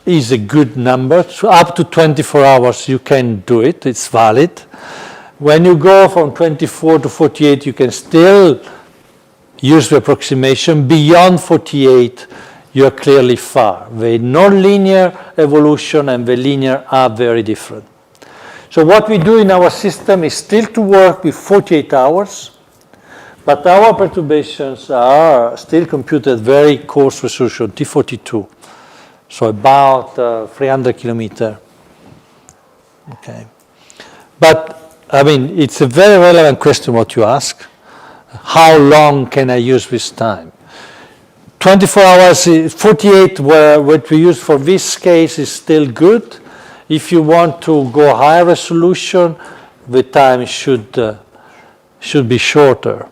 is a good number. So up to 24 hours you can do it, it's valid. When you go from 24 to 48, you can still use the approximation. Beyond 48, you're clearly far. The nonlinear evolution and the linear are very different. So what we do in our system is still to work with 48 hours, but our perturbations are still computed very coarse resolution, T42, so about 300 kilometer. Okay, but I mean, it's a very relevant question what you ask. How long can I use this time? 24 hours, 48 what we use for this case is still good. If you want to go higher resolution, the time should be shorter.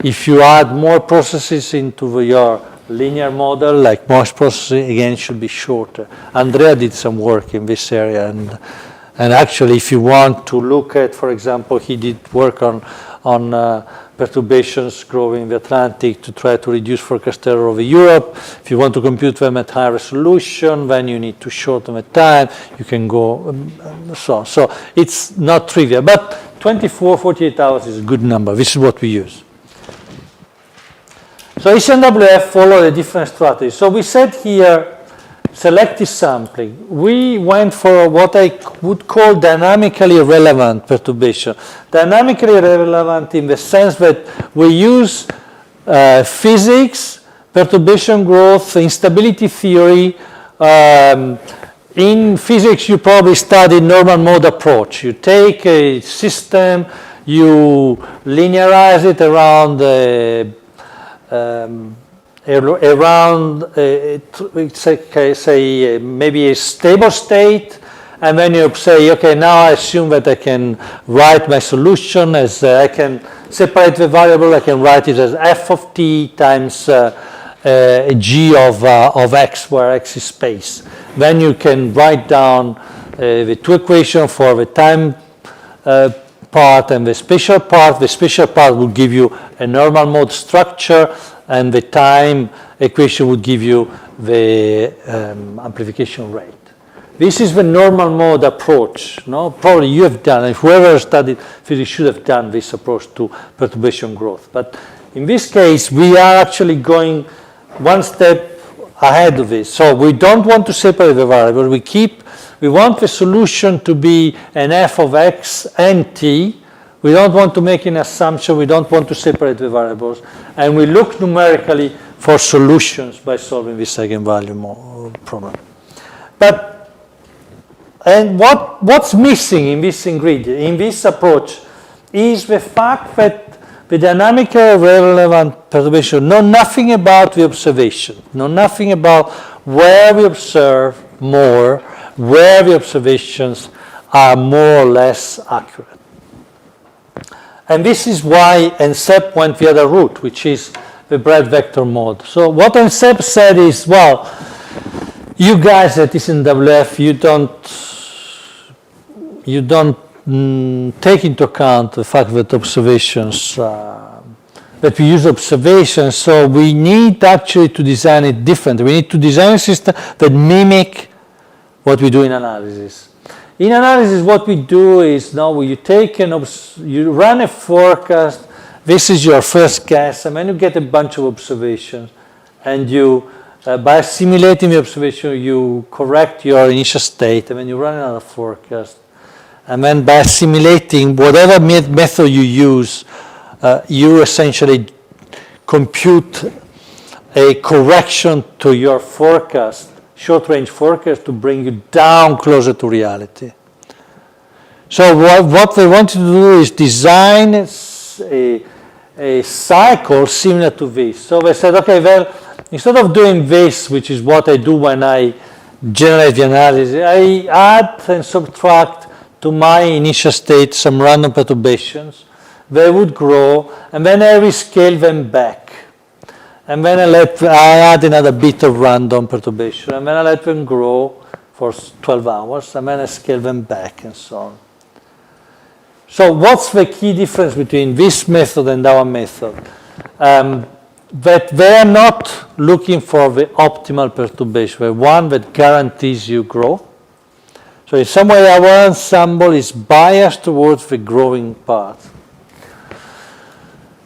If you add more processes into your linear model, like Morse processing, again, should be shorter. Andrea did some work in this area, and actually, if you want to look at, for example, he did work on perturbations growing in the Atlantic to try to reduce forecast error over Europe. If you want to compute them at high resolution, then you need to shorten the time. You can go so on. So it's not trivial, but 24, 48 hours is a good number. This is what we use. So ECMWF follow a different strategy. So we said here, selective sampling. We went for what I would call dynamically relevant perturbation. Dynamically relevant in the sense that we use physics, perturbation growth, instability theory. In physics, you probably study normal mode approach. You take a system, you linearize it around say maybe a stable state, and then you say, okay, now I assume that I can write my solution as I can separate the variable. I can write it as f of t times g of x, where x is space. Then you can write down the two equations for the time part and the spatial part. The spatial part will give you a normal mode structure, and the time equation would give you the amplification rate. This is the normal mode approach. No? Probably you have done, if whoever studied physics should have done this approach to perturbation growth. But in this case, we are actually going one step ahead of this. So we don't want to separate the variable. We want the solution to be an f of x and t. We don't want to make an assumption. We don't want to separate the variables. And we look numerically for solutions by solving this eigenvalue problem. And what's missing in this ingredient, in this approach, is the fact that the dynamically relevant perturbation know nothing about the observation, know nothing about where we observe more, where the observations are more or less accurate. And this is why ENSEP went the other route, which is the breadth vector mode. So what ENSEP said is, well, you guys at ECMWF, you don't take into account the fact that observations, that we use observations, so we need actually to design it differently. We need to design a system that mimic what we do in analysis. In analysis, what we do is now you run a forecast. This is your first guess, and then you get a bunch of observations, and you, by simulating the observation, you correct your initial state, and then you run another forecast, and then by simulating whatever method you use, you essentially compute a correction to your forecast, short-range forecast, to bring you down closer to reality. So what they wanted to do is design a cycle similar to this. So they said, okay, well, instead of doing this, which is what I do when I generate the analysis, I add and subtract to my initial state some random perturbations. They would grow, and then I rescale them back. And then I add another bit of random perturbation, and then I let them grow for 12 hours, and then I scale them back, and so on. So what's the key difference between this method and our method? That they are not looking for the optimal perturbation, the one that guarantees you growth. So in some way, our ensemble is biased towards the growing part.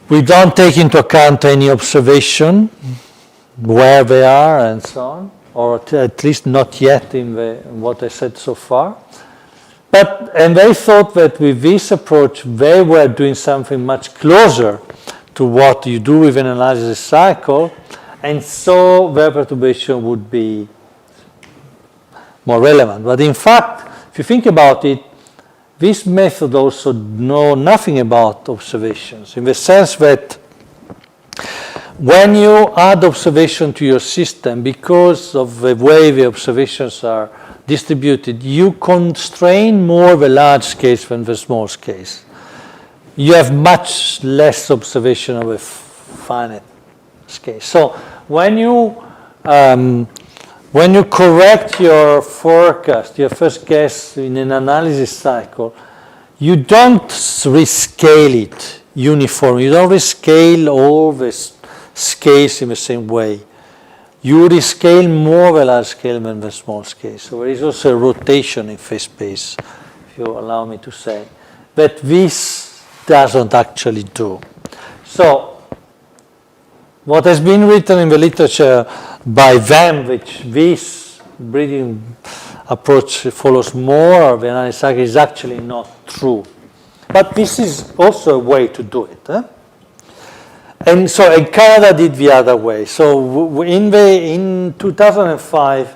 We don't take into account any observation, where they are and so on, or at least not yet in what I said so far. And they thought that with this approach, they were doing something much closer to what you do with an analysis cycle, and so their perturbation would be more relevant. But in fact, if you think about it, this method also know nothing about observations, in the sense that when you add observation to your system, because of the way the observations are distributed, you constrain more the large scale than the small scales. You have much less observation of a finite scale. So when you correct your forecast, your first guess in an analysis cycle, you don't rescale it uniform. You don't rescale all the scales in the same way. You rescale more the large scale than the small scale. So there is also a rotation in phase space, if you allow me to say, that this doesn't actually do. So what has been written in the literature by them, which this breeding approach follows more of the analysis cycle, is actually not true. But this is also a way to do it. And so in Canada did the other way. So in 2005,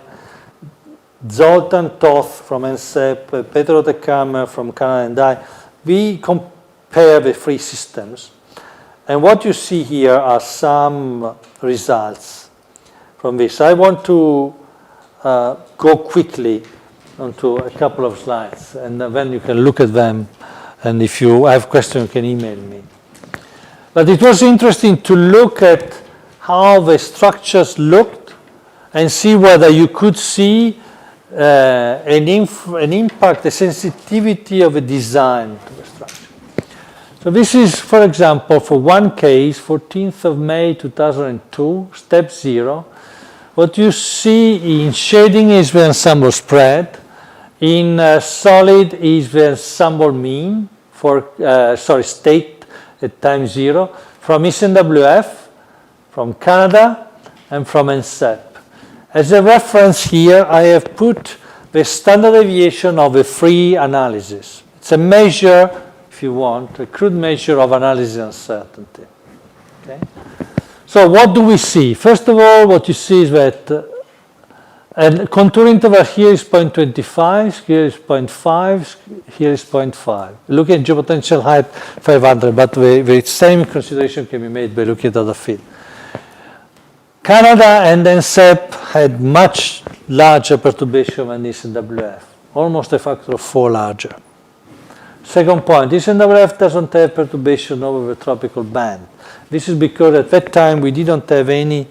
Zoltan Toth from NCEP, Pedro de Kamer from Canada, and I, we compare the three systems. And what you see here are some results from this. I want to go quickly onto a couple of slides, and then you can look at them. And if you have questions, you can email me. But it was interesting to look at how the structures looked and see whether you could see an impact, the sensitivity of a design to the structure. So this is, for example, for one case, 14th of May 2002, step 0. What you see in shading is the ensemble spread. In solid is the ensemble mean for, state at time 0, from ECMWF, from Canada, and from NCEP. As a reference here, I have put the standard deviation of a free analysis. It's a measure, if you want, a crude measure of analysis uncertainty. Okay? So what do we see? First of all, what you see is that and contour interval here is 0.25, here is 0.5, here is 0.5. Look at geopotential height 500, but the same consideration can be made by looking at other field. Canada and NCEP had much larger perturbation than ECMWF, almost a factor of 4 larger. Second point, ECMWF doesn't have perturbation over the tropical band. This is because at that time we didn't have any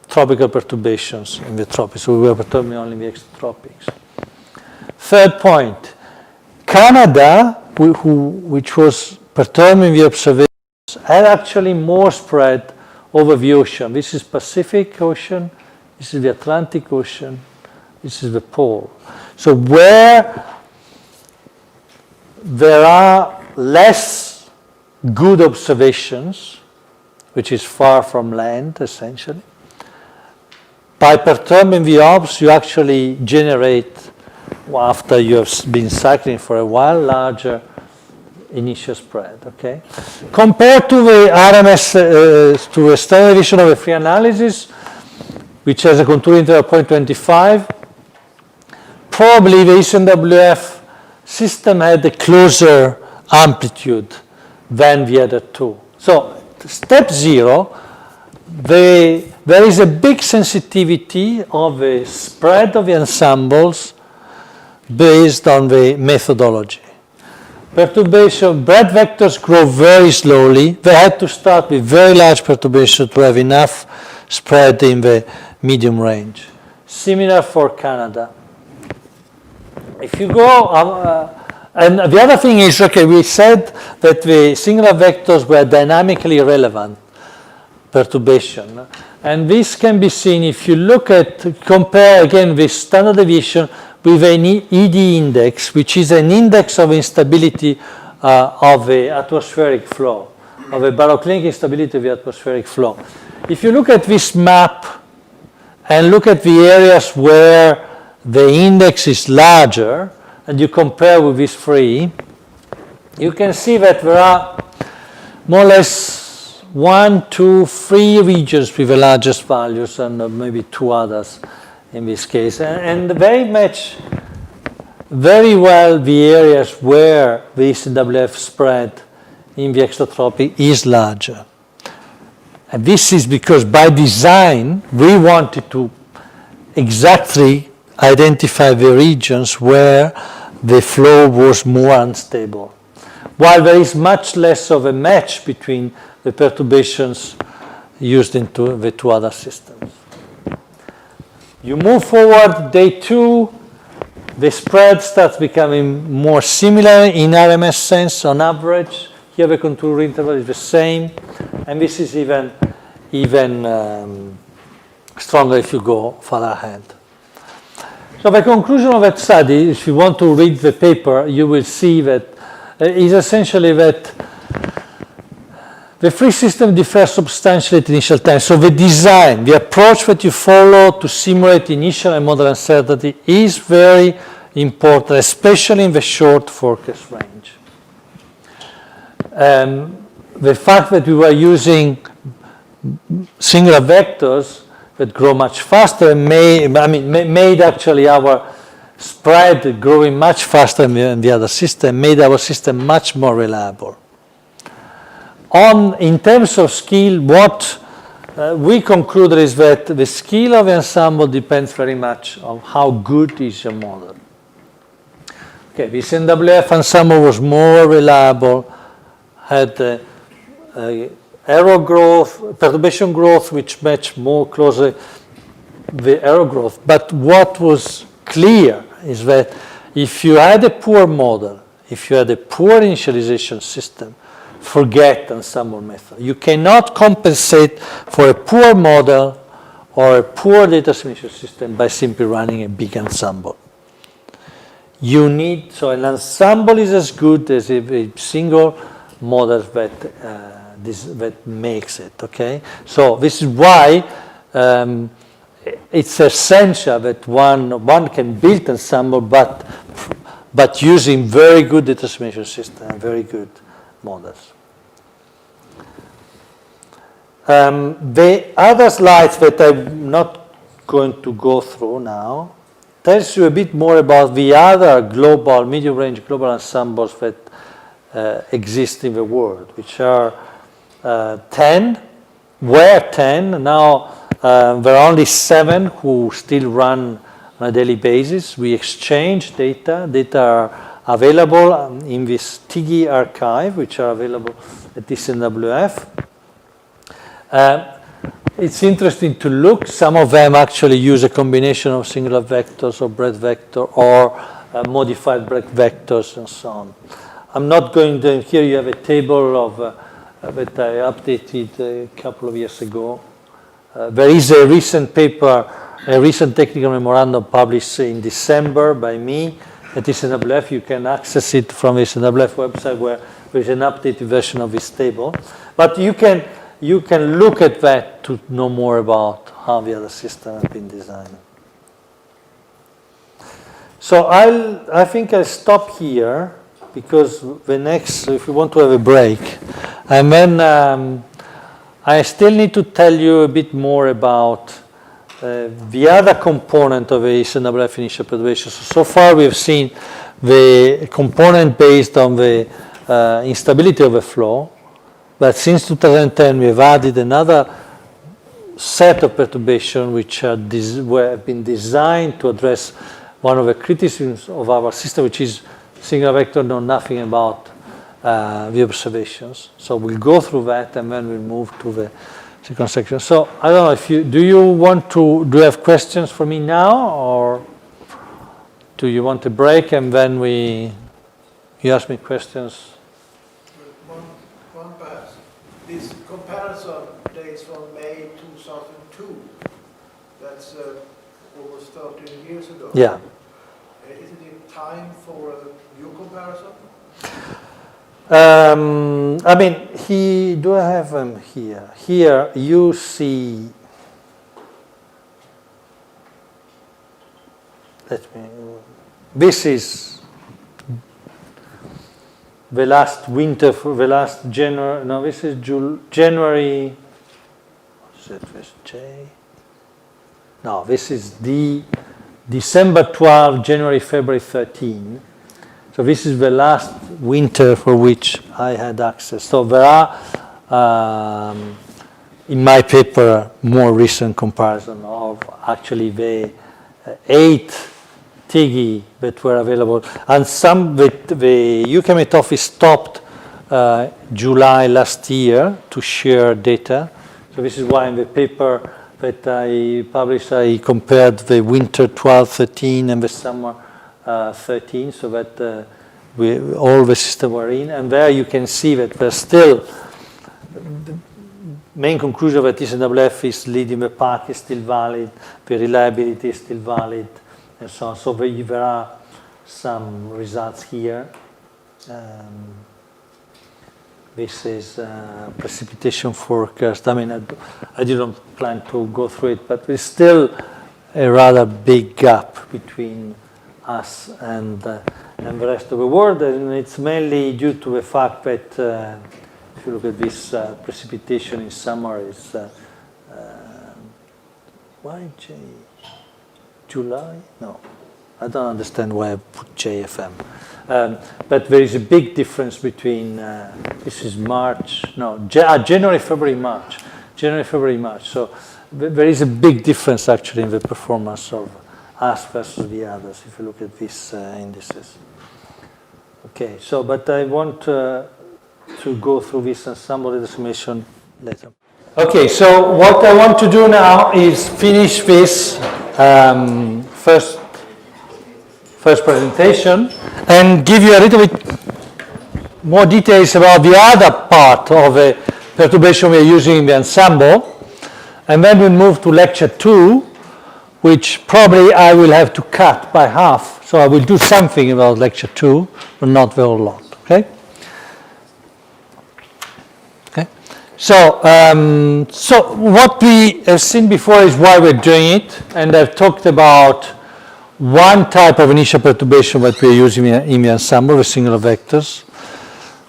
tropical perturbations in the tropics, so we were perturbing only the extratropics. Third point, Canada, which was perturbing the observations, had actually more spread over the ocean. This is Pacific Ocean, this is the Atlantic Ocean, this is the pole. So where there are less good observations, which is far from land, essentially, by perturbing the orbs, you actually generate, after you have been cycling for a while, larger initial spread. Okay. Compared to the RMS, to a standard deviation of a free analysis, which has a contour interval of 0.25, probably the ECMWF system had a closer amplitude than the other two. So step 0, there is a big sensitivity of the spread of the ensembles based on the methodology. Perturbation, breadth vectors grow very slowly. They had to start with very large perturbation to have enough spread in the medium range. Similar for Canada. If you go, and the other thing is, okay, we said that the singular vectors were dynamically relevant perturbation. And this can be seen if you look at, compare again with standard deviation with an ED index, which is an index of instability of the atmospheric flow, of the baroclinic instability of the atmospheric flow. If you look at this map and look at the areas where the index is larger, and you compare with this free, you can see that there are more or less 1, 2, 3 regions with the largest values, and maybe 2 others in this case. And very much very well the areas where the ECMWF spread in the extratropic is larger. And this is because by design, we wanted to exactly identify the regions where the flow was more unstable. While there is much less of a match between the perturbations used into the two other systems. You move forward, day 2, the spread starts becoming more similar in RMS sense on average. Here the contour interval is the same, and this is even stronger if you go further ahead. So the conclusion of that study, if you want to read the paper, you will see that is essentially that the free system differs substantially at initial time. So the design, the approach that you follow to simulate initial and model uncertainty is very important, especially in the short forecast range. The fact that we were using singular vectors that grow much faster made actually our spread growing much faster than the other system, made our system much more reliable. In terms of skill, what we concluded is that the skill of the ensemble depends very much on how good is your model. Okay, the ECMWF ensemble was more reliable, had error growth, perturbation growth, which matched more closely the error growth. But what was clear is that if you had a poor model, if you had a poor initialization system, forget ensemble method. You cannot compensate for a poor model or a poor data simulation system by simply running a big ensemble. You need, so an ensemble is as good as a single model that makes it, okay? So this is why it's essential that one can build ensemble, but using very good data simulation system and very good models. The other slides that I'm not going to go through now tells you a bit more about the other global, medium-range global ensembles that exist in the world, which are 10, were 10, now there are only 7 who still run on a daily basis. We exchange data. Data are available in this TIGI archive, which are available at ECMWF. It's interesting to look. Some of them actually use a combination of singular vectors or breadth vector or modified breadth vectors and so on. I'm not going to, here you have a table of that I updated a couple of years ago. There is a recent paper, a recent technical memorandum published in December by me at ECMWF. You can access it from the ECMWF website where there is an updated version of this table. But you can look at that to know more about how the other system has been designed. So I think I'll stop here because the next, if we want to have a break, and then I still need to tell you a bit more about the other component of a ECMWF initial perturbation. So far we have seen the component based on the instability of the flow, but since 2010 we have added another set of perturbations which have been designed to address one of the criticisms of our system, which is singular vector know nothing about the observations. So we'll go through that and then we'll move to the second section. So I don't know if do you have questions for me now, or do you want a break and then you ask me questions? One perhaps. This comparison dates from May 2002. That's almost 13 years ago. Yeah. Isn't it time for a new comparison? I mean, do I have them here? Here you see, this is the last winter, the last January, no, this is January, what's it, this J? No, this is D December 12, January, February 13. So this is the last winter for which I had access. So there are, in my paper, more recent comparison of actually the 8 TIGI that were available. And some, the UK Met Office stopped July last year to share data. So this is why in the paper that I published, I compared the winter 12-13 and the summer 13, so that all the systems were in. And there you can see that there's still, the main conclusion that ECMWF is leading the pack is still valid, the reliability is still valid, and so on. So there are some results here. This is precipitation forecast. I mean, I didn't plan to go through it, but there's still a rather big gap between us and the rest of the world, and it's mainly due to the fact that if you look at this precipitation in summer, is why July? No, I don't understand why I put JFM. But there is a big difference between, this is March, no, January, February, March. January, February, March. So there is a big difference actually in the performance of us versus the others, if you look at these indices. Okay, so, but I want to go through this ensemble estimation later. Okay, so what I want to do now is finish this first presentation and give you a little bit more details about the other part of the perturbation we are using in the ensemble. And then we'll move to lecture 2, which probably I will have to cut by half. So I will do something about lecture 2, but not very lot, okay? Okay. So, so what we have seen before is why we're doing it, and I've talked about one type of initial perturbation that we are using in the ensemble, the singular vectors.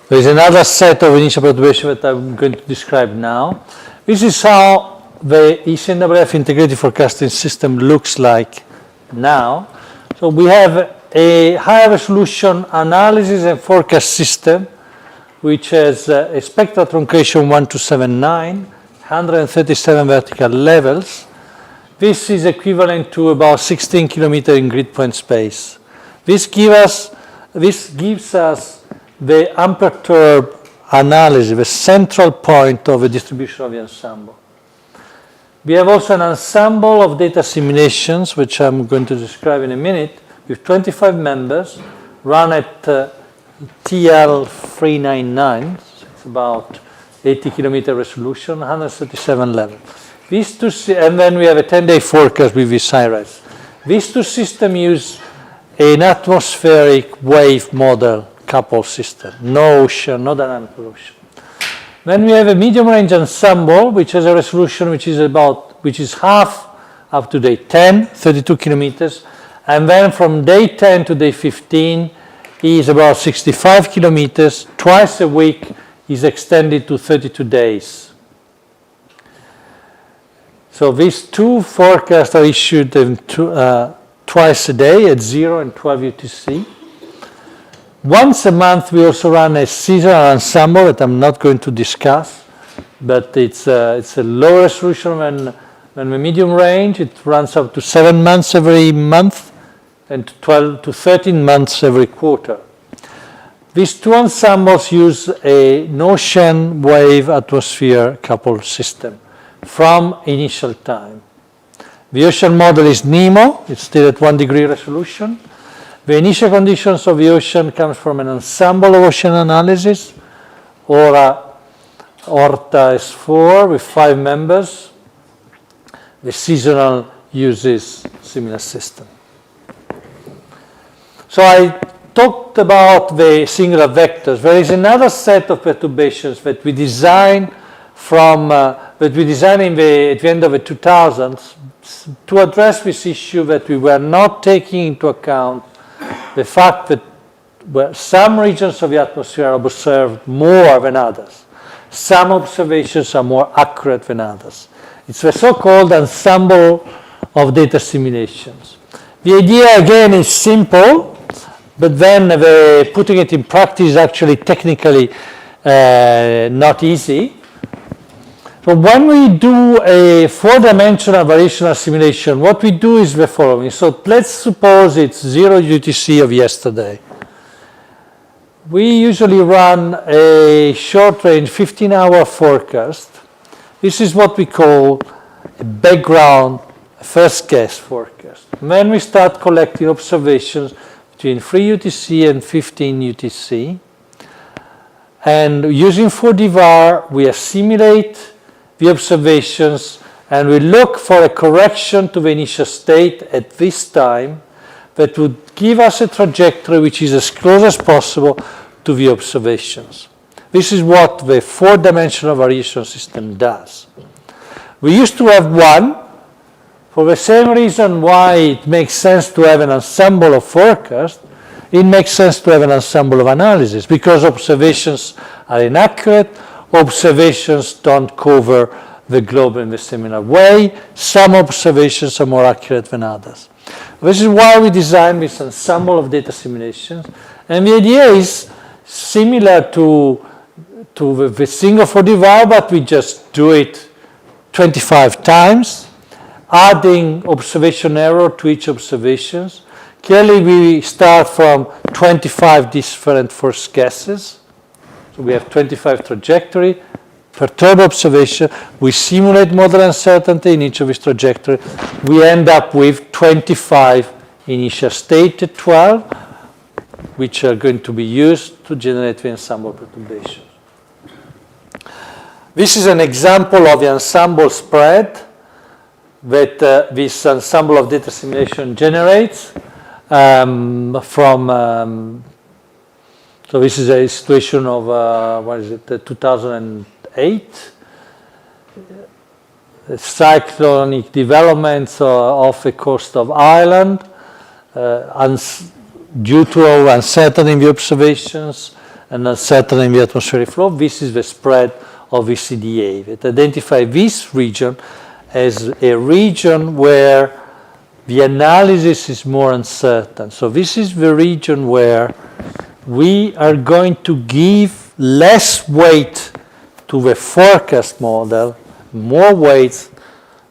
There is another set of initial perturbation that I'm going to describe now. This is how the ECMWF integrated forecasting system looks like now. So we have a high resolution analysis and forecast system, which has a spectral truncation 1279, 137 vertical levels. This is equivalent to about 16 kilometers in grid point space. This gives us the unperturbed analysis, the central point of the distribution of the ensemble. We have also an ensemble of data simulations, which I'm going to describe in a minute, with 25 members, run at TL399, it's about 80 kilometer resolution, 137 level. These two, and then we have a 10-day forecast with this IRES. These two systems use an atmospheric wave model coupled system, no ocean, no dynamic ocean. Then we have a medium range ensemble, which has a resolution which is half up to day 10, 32 kilometers, and then from day 10 to day 15 is about 65 kilometers. Twice a week is extended to 32 days. So these two forecasts are issued twice a day at 0 and 12 UTC. Once a month, we also run a seasonal ensemble that I'm not going to discuss, but it's a low resolution than the medium range. It runs up to 7 months every month and 12 to 13 months every quarter. These two ensembles use an ocean wave atmosphere coupled system from initial time. The ocean model is NEMO. It's still at 1 degree resolution. The initial conditions of the ocean comes from an ensemble of ocean analysis, or ORTA S4 with 5 members. The seasonal uses similar system. So I talked about the singular vectors. There is another set of perturbations that we design at the end of the 2000s to address this issue that we were not taking into account the fact that some regions of the atmosphere are observed more than others. Some observations are more accurate than others. It's the so-called ensemble of data simulations. The idea again is simple, but then putting it in practice is actually technically not easy. But when we do a 4-dimensional variational simulation, what we do is the following. So let's suppose it's 0 UTC of yesterday. We usually run a short-range 15-hour forecast. This is what we call a background first guess forecast. Then we start collecting observations between 3 UTC and 15 UTC. And using 4D VAR, we assimilate the observations and we look for a correction to the initial state at this time that would give us a trajectory which is as close as possible to the observations. This is what the 4-dimensional variation system does. We used to have one, for the same reason why it makes sense to have an ensemble of forecast. It makes sense to have an ensemble of analysis because observations are inaccurate, observations don't cover the globe in the similar way, some observations are more accurate than others. This is why we designed this ensemble of data simulations, and the idea is similar to the single 4D VAR, but we just do it 25 times, adding observation error to each observation. Clearly, we start from 25 different first guesses. So we have 25 trajectory, perturb observation. We simulate model uncertainty in each of these trajectory. We end up with 25 initial state at 12, which are going to be used to generate the ensemble perturbations. This is an example of the ensemble spread that this ensemble of data simulation generates so this is a situation of, 2008. Cyclonic developments off the coast of Ireland due to uncertainty in the observations and uncertainty in the atmospheric flow. This is the spread of the CDA that identify this region as a region where the analysis is more uncertain. So this is the region where we are going to give less weight to the forecast model, more weight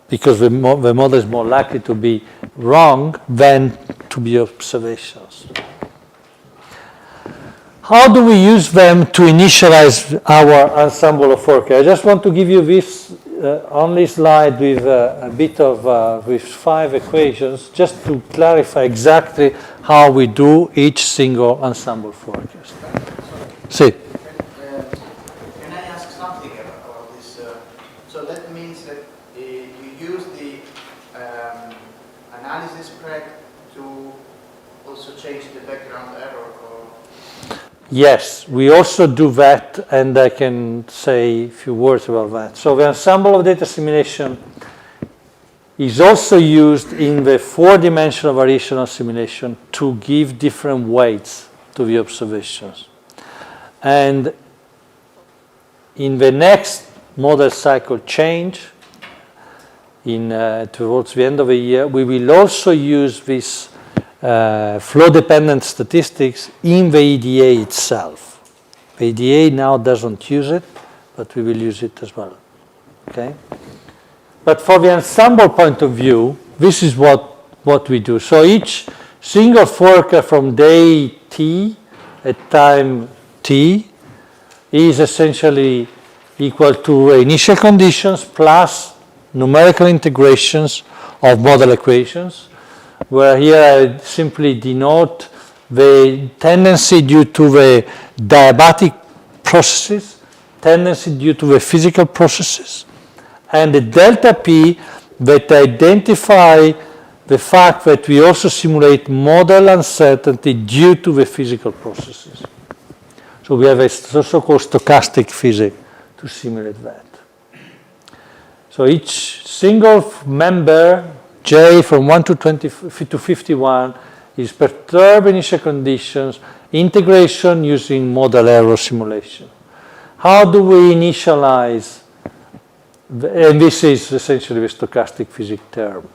because the model is more likely to be wrong than to be observations. How do we use them to initialize our ensemble of forecasts? I just want to give you this only slide with a bit of with 5 equations, just to clarify exactly how we do each single ensemble forecast. See. Can I ask something about this? So that means that you use the analysis spread to also change the background error? Yes, we also do that, and I can say a few words about that. So the ensemble of data simulation is also used in the 4-dimensional variational simulation to give different weights to the observations. And in the next model cycle change, towards the end of the year, we will also use this flow-dependent statistics in the EDA itself. The EDA now doesn't use it, but we will use it as well. Okay? But for the ensemble point of view, this is what we do. So each single forecast from day t at time t is essentially equal to initial conditions plus numerical integrations of model equations, where here I simply denote the tendency due to the diabatic processes, tendency due to the physical processes, and the delta P that identify the fact that we also simulate model uncertainty due to the physical processes. So we have a so-called stochastic physics to simulate that. So each single member, J from 1 to 20 to 51, is perturbed initial conditions, integration using model error simulation. How do we initialize? And this is essentially the stochastic physics term.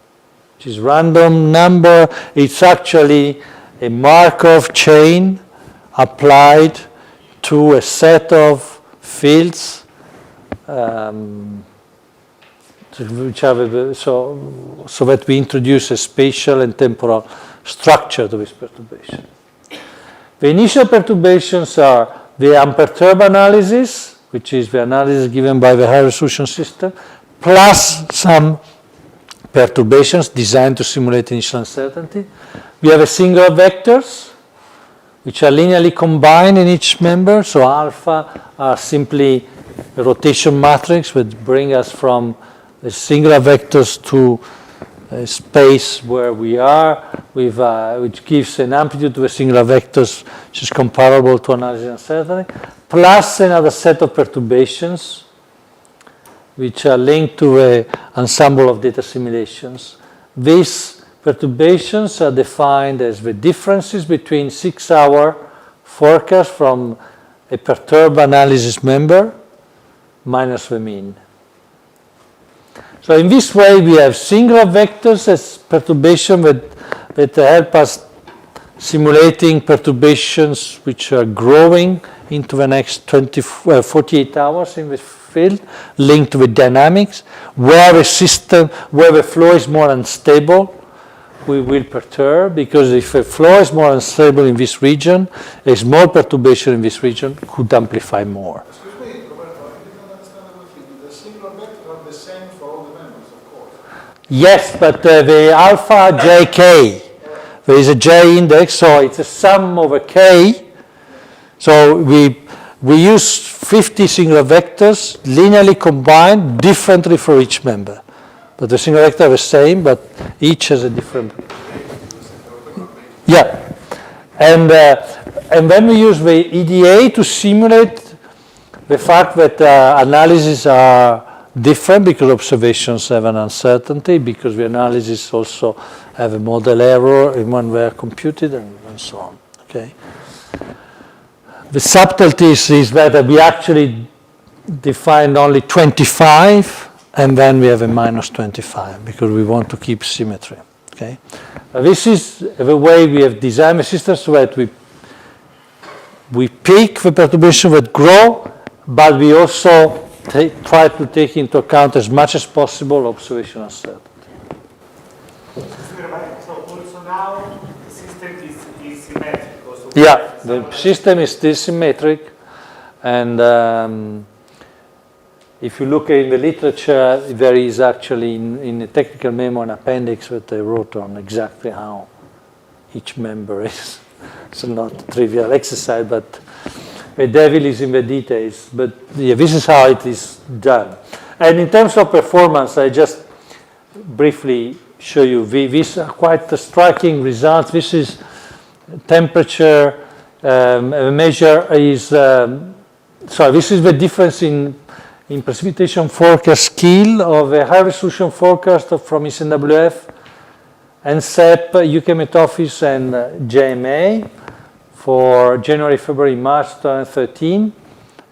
which is random number. It's actually a Markov chain applied to a set of fields which have so that we introduce a spatial and temporal structure to this perturbation. The initial perturbations are the unperturbed analysis, which is the analysis given by the high resolution system, plus some perturbations designed to simulate initial uncertainty. We have a singular vectors, which are linearly combined in each member. So alpha are simply a rotation matrix which bring us from the singular vectors to a space where we are, with, which gives an amplitude to the singular vectors which is comparable to analysis uncertainty, plus another set of perturbations which are linked to an ensemble of data simulations. These perturbations are defined as the differences between 6-hour forecast from a perturbed analysis member minus the mean. So in this way, we have singular vectors as perturbation that help us simulating perturbations which are growing into the next 48 hours in the field, linked with dynamics. Where the flow is more unstable, we will perturb, because if a flow is more unstable in this region, a small perturbation in this region could amplify more. Yes, but the alpha jk, there is a j index, so it's a sum over k. So we use 50 singular vectors linearly combined differently for each member. But the singular vectors are the same, but each has a different. Yeah, and when we use the EDA to simulate the fact that analyses are different because observations have an uncertainty, because the analysis also have a model error when they are computed, and so on. Okay. The subtleties is that we actually define only 25, and then we have a minus 25 because we want to keep symmetry. Okay. This is the way we have designed the system, so that we pick the perturbations that grow, but we also try to take into account as much as possible observational uncertainty. So also now the system is symmetrical. So yeah, the system is still symmetric, and if you look in the literature, there is actually in the technical memo an appendix that they wrote on exactly how each member is. It's not a trivial exercise, but the devil is in the details, but yeah, this is how it is done. And in terms of performance, I just briefly show you these are quite striking results. This is temperature measure is this is the difference in precipitation forecast skill of a high resolution forecast from ECMWF, NCEP, UK Met Office, and JMA. For January, February, March 2013,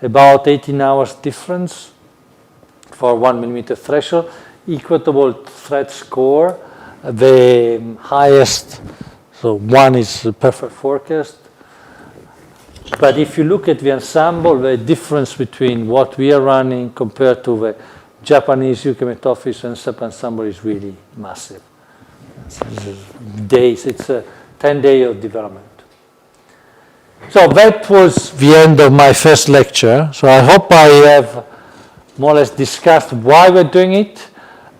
about 18 hours difference for 1 millimeter threshold, equitable threat score, the highest, so 1 is a perfect forecast. But if you look at the ensemble, the difference between what we are running compared to the Japanese UK Met Office and SEP ensemble is really massive. It's a 10-day of development. So that was the end of my first lecture. So I hope I have more or less discussed why we're doing it,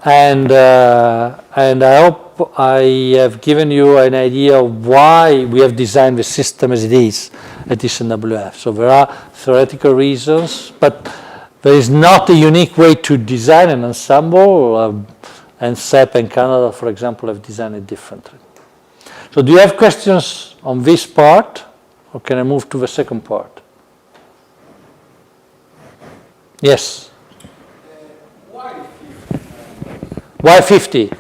and I hope I have given you an idea of why we have designed the system as it is at ECMWF. So there are theoretical reasons, but there is not a unique way to design an ensemble, and SEP and Canada, for example, have designed it differently. So do you have questions on this part? Or can I move to the second part? Yes? Why 50?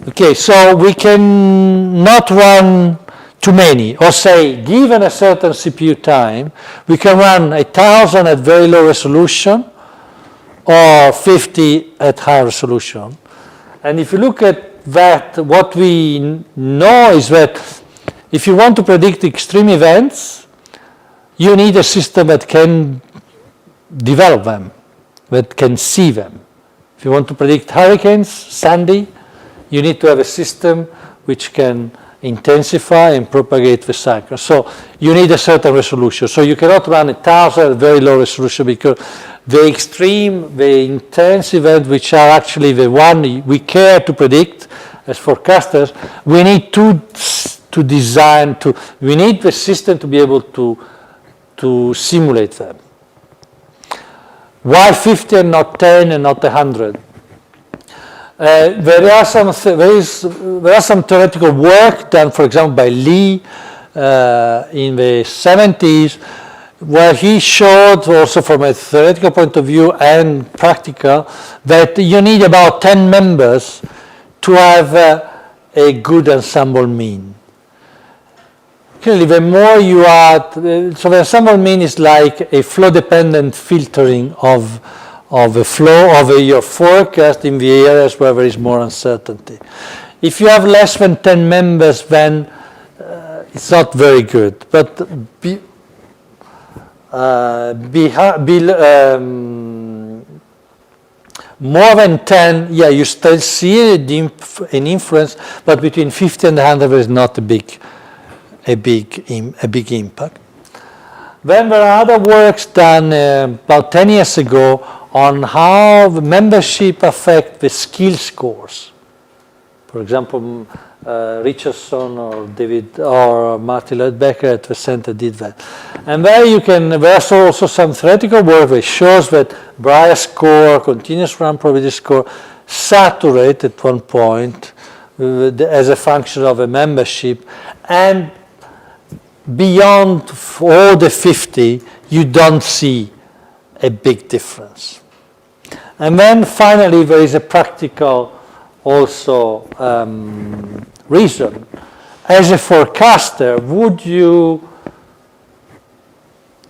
Okay, so we can not run too many, or say, given a certain CPU time, we can run 1,000 at very low resolution, or 50 at high resolution. And if you look at that what we know is that if you want to predict extreme events, you need a system that can develop them, that can see them. If you want to predict hurricanes, Sandy, you need to have a system which can intensify and propagate the cycle. So you need a certain resolution. So you cannot run 1,000 at very low resolution, because the extreme, the intense event, which are actually the one we care to predict as forecasters, we need to design, we need the system to be able to simulate them. Why 50 and not 10 and not 100? There are some theoretical work done, for example, by Lee in the 70s, where he showed, also from a theoretical point of view and practical, that you need about 10 members to have a good ensemble mean. Clearly, the more you add, so the ensemble mean is like a flow-dependent filtering of the flow of your forecast in the areas where there is more uncertainty. If you have less than 10 members, then it's not very good. But more than 10, yeah, you still see an influence, but between 50 and 100 there is not a big impact. Then there are other works done about 10 years ago on how the membership affect the skill scores. For example, Richardson or David or Martin Lloyd-Becker at the center did that. And there there's also some theoretical work that shows that Brier score, continuous run probability score, saturate at one point as a function of a membership, and beyond all the 50, you don't see a big difference. And then finally, there is a practical also reason. As a forecaster, would you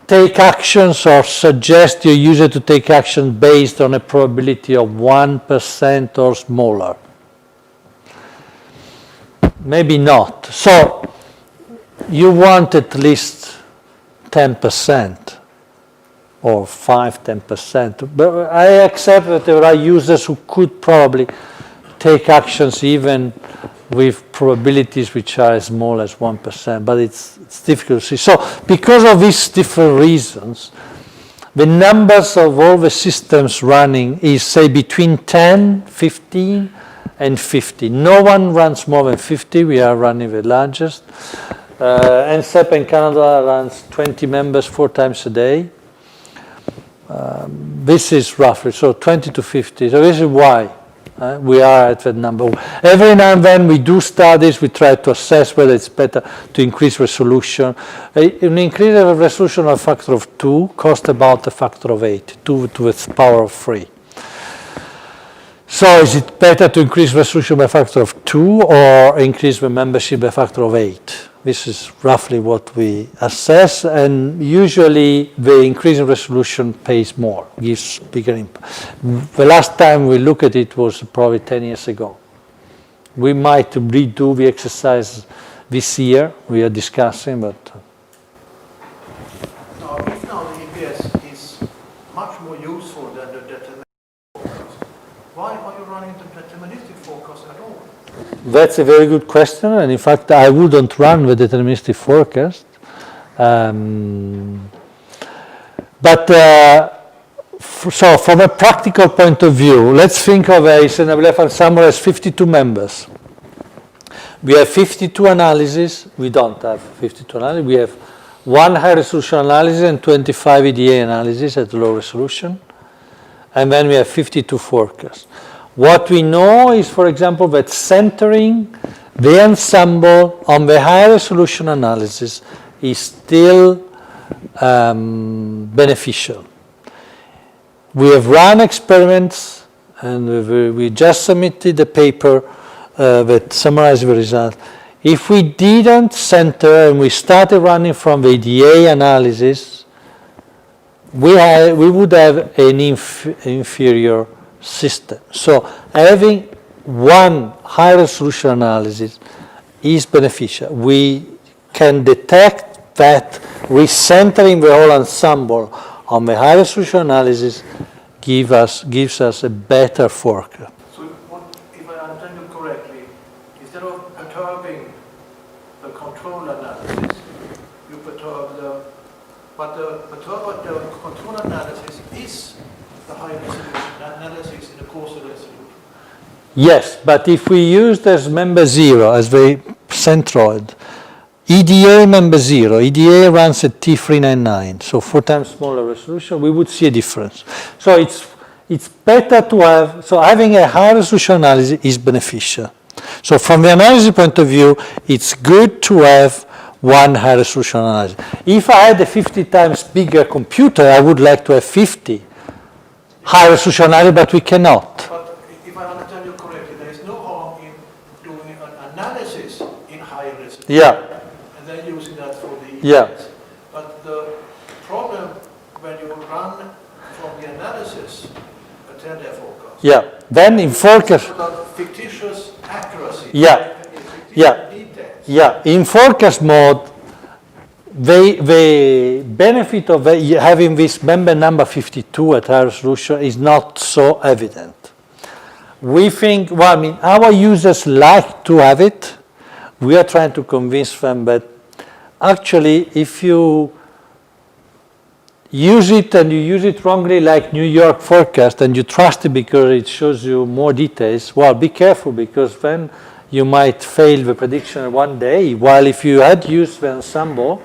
take actions or suggest your user to take action based on a probability of 1% or smaller? Maybe not. So you want at least 10% or 5-10%. But I accept that there are users who could probably take actions even with probabilities which are as small as 1%, but it's difficult to see. So because of these different reasons, the numbers of all the systems running is, say, between 10, 15, and 50. No one runs more than 50. We are running the largest. NCEP in Canada runs 20 members 4 times a day. This is roughly, so 20 to 50. So this is why we are at that number. Every now and then we do studies. We try to assess whether it's better to increase resolution. An increase of resolution of a factor of 2 costs about a factor of 8, 2 to the power of 3. So is it better to increase resolution by a factor of 2 or increase the membership by a factor of 8? This is roughly what we assess, and usually the increase in resolution pays more, gives bigger impact. The last time we looked at it was probably 10 years ago. We might redo the exercise this year. We are discussing, but... Now, if now the EPS is much more useful than the deterministic forecast, why are you running the deterministic forecast at all? That's a very good question, and in fact I wouldn't run the deterministic forecast. So from a practical point of view, let's think of a ECMWF ensemble as 52 members. We have 52 analyses. We don't have 52 analyses. We have 1 high resolution analysis and 25 EDA analyses at low resolution. And then we have 52 forecasts. What we know is, for example, that centering the ensemble on the high resolution analysis is still beneficial. We have run experiments, and we just submitted a paper that summarizes the result. If we didn't center and we started running from the EDA analysis, we would have an inferior system. So having one high resolution analysis is beneficial. We can detect that recentering the whole ensemble on the high resolution analysis gives us a better forecast. So if I understand you correctly, instead of perturbing the control analysis, you perturb but the control analysis is the high resolution analysis in the coastal resolution. Yes, but if we use as member 0 as the centroid, EDA member 0, EDA runs at T399, so 4 times smaller resolution, we would see a difference. So it's better to have, so having a high resolution analysis is beneficial. So from the analysis point of view, it's good to have one high resolution analysis. If I had a 50 times bigger computer, I would like to have 50 high resolution analysis, but we cannot. But if I understand you correctly, there is no harm in doing an analysis in high resolution. Yeah. And then using that for the EDS. Yeah. But the problem when you run from the analysis a 10-day forecast. Yeah. Then in forecast. Fictitious accuracy. Yeah. Yeah. Details. Yeah. In forecast mode, the benefit of having this member number 52 at high resolution is not so evident. We think, well, I mean, our users like to have it. We are trying to convince them that actually if you use it and you use it wrongly like New York forecast and you trust it because it shows you more details, well, be careful because then you might fail the prediction one day, while if you had used the ensemble,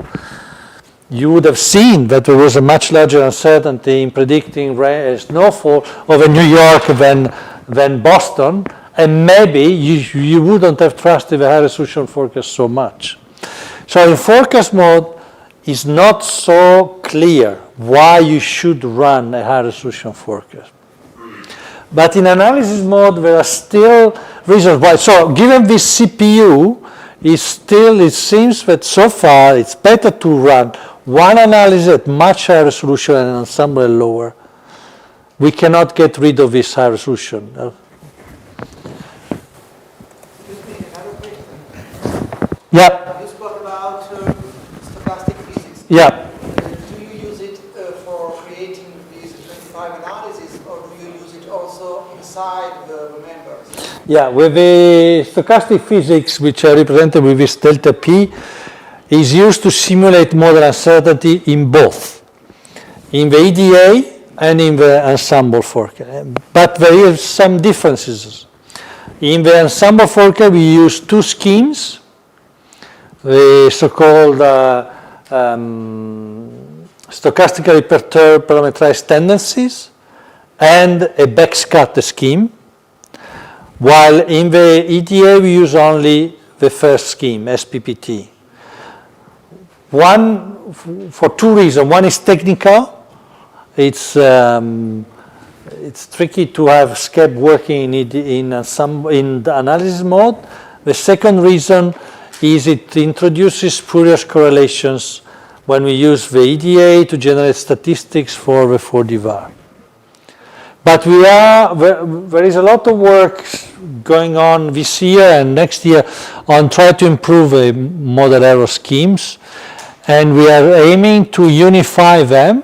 you would have seen that there was a much larger uncertainty in predicting snowfall over New York than Boston, and maybe you wouldn't have trusted the high resolution forecast so much. So in forecast mode, it's not so clear why you should run a high resolution forecast. But in analysis mode, there are still reasons why. So given this CPU, it seems that so far it's better to run one analysis at much higher resolution and an ensemble at lower. We cannot get rid of this high resolution. Yeah. You spoke about stochastic physics. Yeah. Do you use it for creating these 25 analyses, or do you use it also inside the members? Yeah, with the stochastic physics, which are represented with this delta P, is used to simulate model uncertainty in both, in the EDA and in the ensemble forecast. But there is some differences. In the ensemble forecast, we use two schemes, the so-called stochastically perturbed parameterized tendencies and a backscatter scheme, while in the EDA we use only the first scheme, SPPT. One, for two reasons. One is technical. It's tricky to have SCAP working in the analysis mode. The second reason is it introduces Fourier correlations when we use the EDA to generate statistics for the 4D VAR. But there is a lot of work going on this year and next year on trying to improve the model error schemes, and we are aiming to unify them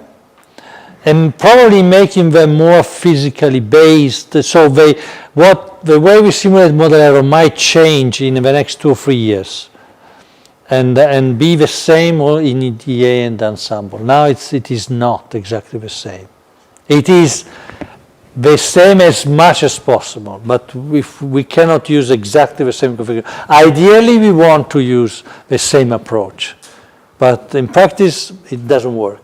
and probably making them more physically based. So the way we simulate model error might change in the next 2 or 3 years, and be the same in EDA and ensemble. Now it is not exactly the same. It is the same as much as possible, but we cannot use exactly the same configuration. Ideally, we want to use the same approach, but in practice, it doesn't work.